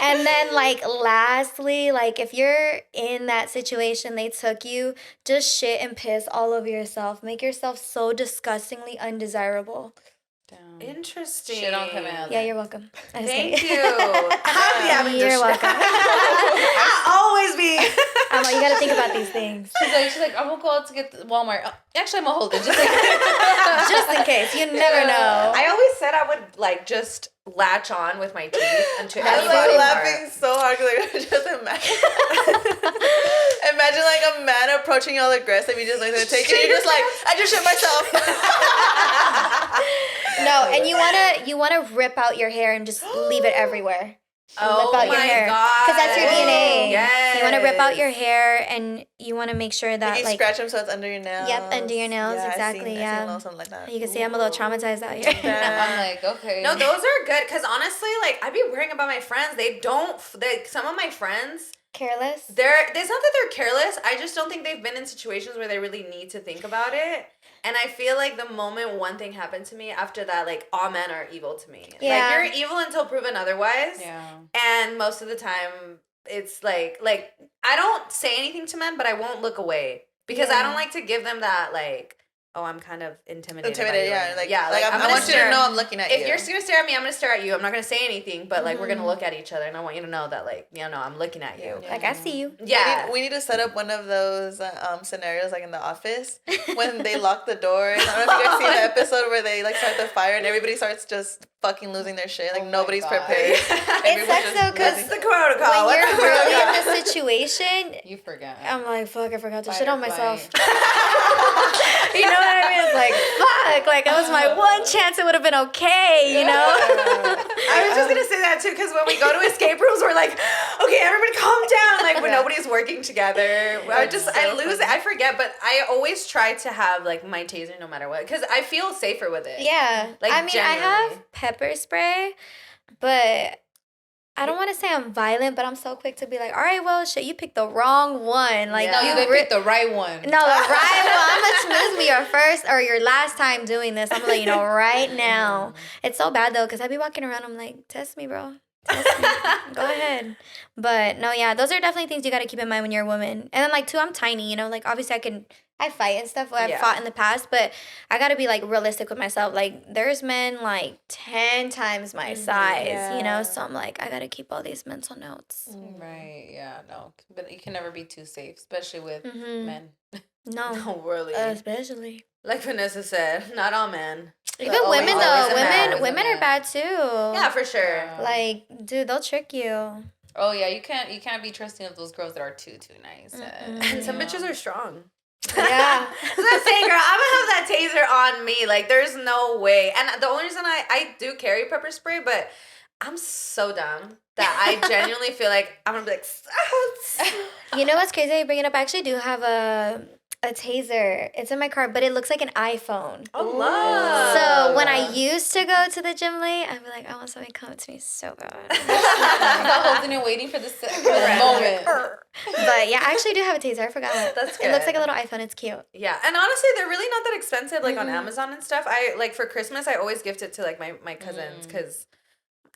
And then, like, lastly, like, if you're in that situation, they took you, just shit and piss all over yourself. Make yourself so disgustingly undesirable. Damn. Interesting. Shit on command. Yeah, you're welcome. Thank you. You're welcome. I'll always be. I'm like, you gotta think about these things. She's like, I'm gonna go out to get the Walmart. Oh, actually, I'm gonna hold it just in case. You never know. I always said I would like just latch on with my teeth into I any was body laughing part. so hard because I just imagine like a man approaching you all aggressive. You just like to take it. You're just like, I just shit myself. No, and you wanna rip out your hair and just leave it everywhere. Oh Rip out your hair. Because that's your DNA. Yes. You want to rip out your hair and you want to make sure that, you like, scratch them so it's under your nails. Yep, under your nails, exactly. I seen something like that. You can see I'm a little traumatized out here. I'm like, okay. No, those are good because honestly, like, I be worrying about my friends. Some of my friends, Careless? it's not that they're careless. I just don't think they've been in situations where they really need to think about it. And I feel like the moment one thing happened to me, after that, like, all men are evil to me. Yeah. Like, you're evil until proven otherwise. Yeah. And most of the time, it's like I don't say anything to men, but I won't look away. Because I don't like to give them that, like, oh, I'm kind of intimidated by you. I want you to know I'm looking at you. If you're going to stare at me, I'm going to stare at you. I'm not going to say anything, but, like, we're going to look at each other, and I want you to know that, like, you know, I'm looking at you. Like, I see you. Yeah. We need to set up one of those scenarios, like, in the office, when they lock the doors. I don't know if you guys seen the episode where they, like, start the fire, and everybody starts just fucking losing their shit. Like, nobody's prepared. It sucks, though, because What's the protocol? when you're really in the situation, You forgot. I'm like, fuck, I forgot to Fight shit or on myself. flight. You know what I mean? It's like, fuck, like, that was my one chance it would have been okay, you know? I was just going to say that, too, because when we go to escape rooms, we're like, okay, everybody calm down. Like, when nobody's working together. I lose it. I forget, but I always try to have, like, my taser no matter what, because I feel safer with it. Yeah. Like, I mean, genuinely. I have pepper spray, but I don't want to say I'm violent, but I'm so quick to be like, all right, well, shit, you picked the wrong one. Like, No, you picked the right one. No, the right one. I'm going to smooth me your first or your last time doing this. I'm going to let you know right now. It's so bad, though, because I be walking around, I'm like, test me, bro. Go ahead. But no, yeah, those are definitely things you got to keep in mind when you're a woman. And then, like, too, I'm tiny, you know? Like, obviously, I fight and stuff. I've fought in the past, but I got to be, like, realistic with myself. Like, there's men, like, 10 times my size, you know? So I'm like, I got to keep all these mental notes. Right, yeah, no. But you can never be too safe, especially with men. No. No, really. Especially. Like Vanessa said, not all men. Even women, though. Always a Women are bad, too. Yeah, for sure. Like, dude, they'll trick you. Oh yeah, you can't be trusting of those girls that are too nice. And some bitches are strong. Yeah. That's what I'm saying, girl. I'm gonna have that taser on me. Like, there's no way. And the only reason I do carry pepper spray, but I'm so dumb that I genuinely feel like I'm gonna be like, You know what's crazy? I bring it up. I actually do have a taser. It's in my car, but it looks like an iPhone. oh, love. So when I used to go to the gym late, I'd be like, I want somebody to come up to me so bad. Holding and waiting for the moment. But yeah, I actually do have a taser. I forgot. That's good. It looks like a little iPhone. It's cute. Yeah, and honestly, they're really not that expensive, like on Amazon and stuff. I like for Christmas, I always gift it to like my cousins because,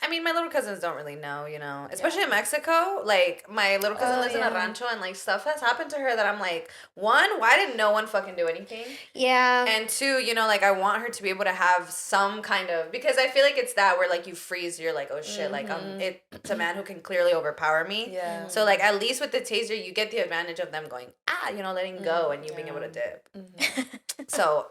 I mean, my little cousins don't really know, you know, especially in Mexico. Like my little cousin lives in a rancho, and like stuff has happened to her that I'm like, one, why did no one fucking do anything? Yeah. And two, you know, like I want her to be able to have some kind of, because I feel like it's that where like you freeze, you're like, oh shit, like it's a man who can clearly overpower me. Yeah. So like at least with the taser, you get the advantage of them going, you know, letting go and you being able to dip. So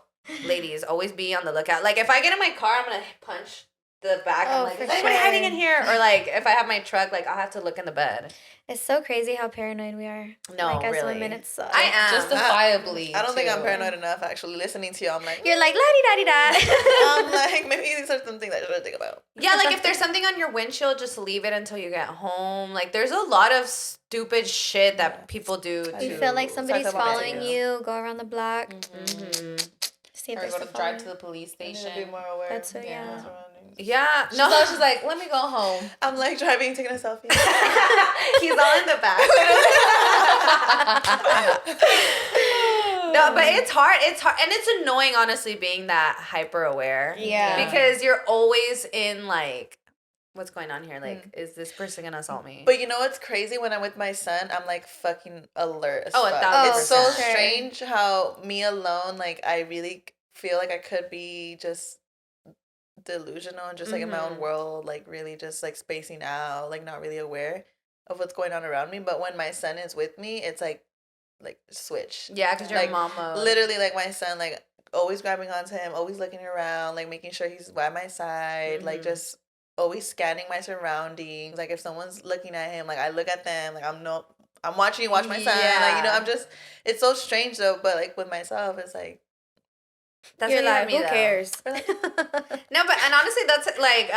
ladies, always be on the lookout. Like if I get in my car, I'm gonna punch the back. I'm like, is anybody hiding in here? Or like if I have my truck, like I'll have to look in the bed. It's so crazy how paranoid we are. No, like, as really. women, it sucks. I am. Justifiably. I don't think I'm paranoid enough, actually. Listening to you, I'm like, You're like, la-di-da-di-da. I'm like, maybe these are some things I should think about. Yeah, like if there's something on your windshield, just leave it until you get home. Like there's a lot of stupid shit that people do to You feel like somebody's Talk about following you, go around the block. See if Or there's go to stuff drive on to you. the police I need station. to be more aware. That's so, of yeah. my surroundings. Yeah. No, she's like, let me go home. I'm like driving, taking a selfie. He's all in the back. No, but it's hard. It's hard. And it's annoying, honestly, being that hyper aware. Yeah. Because you're always in like, what's going on here? Like, is this person gonna assault me? But you know what's crazy? When I'm with my son, I'm like fucking alert as Oh, fuck. 1,000%. It's so Sure. strange how me alone, like I really feel like I could be just delusional and just like in my own world, like really just like spacing out, like not really aware of what's going on around me. But when my son is with me, it's like switch. Yeah, because you're like, a mom mode. Literally, like my son, like always grabbing onto him, always looking around, like making sure he's by my side, like just always scanning my surroundings. Like if someone's looking at him, like I look at them, like I'm watching you watch my son. Like, you know, I'm just, it's so strange though, but like with myself, it's like, That's You're really like, me, who though. cares? No, but and honestly, that's like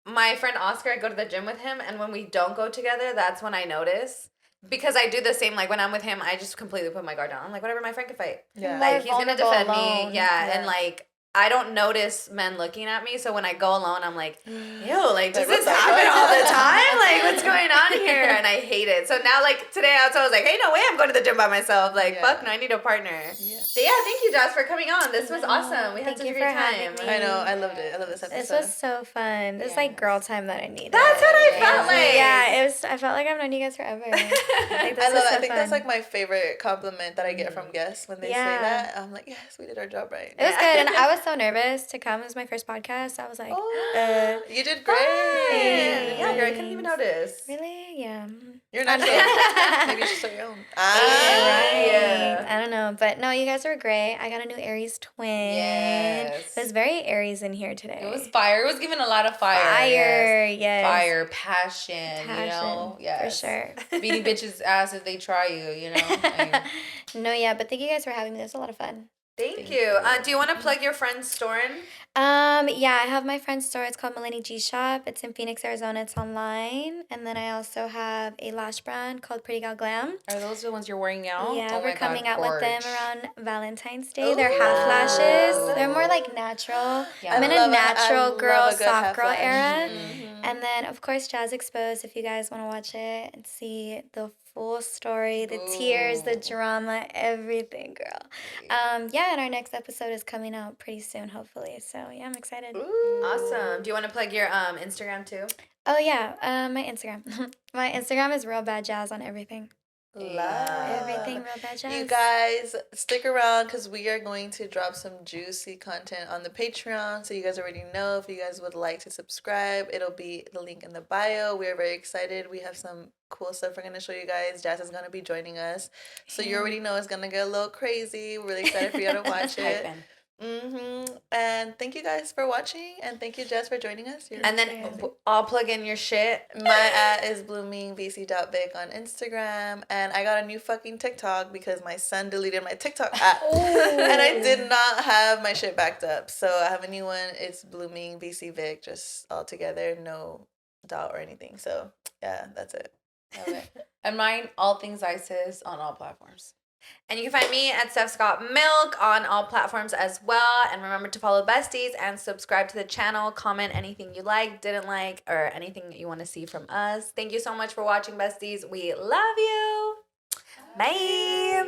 my friend Oscar. I go to the gym with him, and when we don't go together, that's when I notice. Because I do the same, like when I'm with him, I just completely put my guard down. I'm like, whatever, my friend can fight. Yeah. Like he's gonna vulnerable defend alone. me. Yeah, and like I don't notice men looking at me, so when I go alone, I'm like, ew, like does this happen all the time? Like what's going on here? And I hate it. So now, like today, I was like, hey, no way, I'm going to the gym by myself. Like fuck, no, I need a partner. Yeah. But yeah, thank you, Jazz, for coming on. This was awesome. We had Thank such a you great for having time. me. I know, I loved it. I love this episode. This was so fun. This is like girl time that I needed. That's what I felt like. Yeah, it was. I felt like I've known you guys forever. Like, I think that's like my favorite compliment that I get from guests when they say that. I'm like, yes, we did our job right. It was good, and I was so nervous to come. It was my first podcast. I was like, you did great. Yeah, girl, I couldn't even notice. really? Yeah. You're not sure. Maybe you should start your own. Right. Yeah. I don't know, but no, you guys were great. I got a new Aries twin. Yes. It was very Aries in here today. It was fire. It was giving a lot of fire. fire. Yes. Fire, passion, you know? Yes. For sure. Beating bitches' ass if they try you, you know? Like, No, yeah, but thank you guys for having me. It was a lot of fun. Thank you. Do you want to plug your friend's store in? Yeah, I have my friend's store. It's called Millennium G Shop. It's in Phoenix, Arizona. It's online. And then I also have a lash brand called Pretty Gal Glam. are those the ones you're wearing now? Yeah, Oh we're my coming God, out with them gorge. around Valentine's Day. They're half lashes. They're more like natural. Yeah. I'm in I a natural love girl, a good soft half girl lash. era. And then, of course, Jazz Exposed, if you guys want to watch it and see the full story, the tears, the drama, everything, girl. Yeah, and our next episode is coming out pretty soon, hopefully. So, yeah, I'm excited. Awesome. Do you want to plug your Instagram too? Oh yeah, my Instagram. My Instagram is real bad jazz on everything. Love. Everything real bad jazz. You guys stick around because we are going to drop some juicy content on the Patreon. So you guys already know if you guys would like to subscribe, it'll be the link in the bio. We are very excited. We have some cool stuff we're going to show you guys. Jazz is going to be joining us. So you already know it's going to get a little crazy. We're really excited for you to watch it. And thank you guys for watching, and thank you, Jess, for joining us. And then I'll plug in your shit. My @ is bloomingvc.big on Instagram, and I got a new fucking TikTok because my son deleted my TikTok app, and I did not have my shit backed up. So I have a new one. It's bloomingvcvic, just all together, no dot or anything. So yeah, that's it. Okay. And mine, all things ISIS on all platforms. And you can find me at Steph's Got Milk on all platforms as well. And remember to follow Besties and subscribe to the channel. Comment anything you like, didn't like, or anything that you want to see from us. Thank you so much for watching, Besties. We love you. Bye.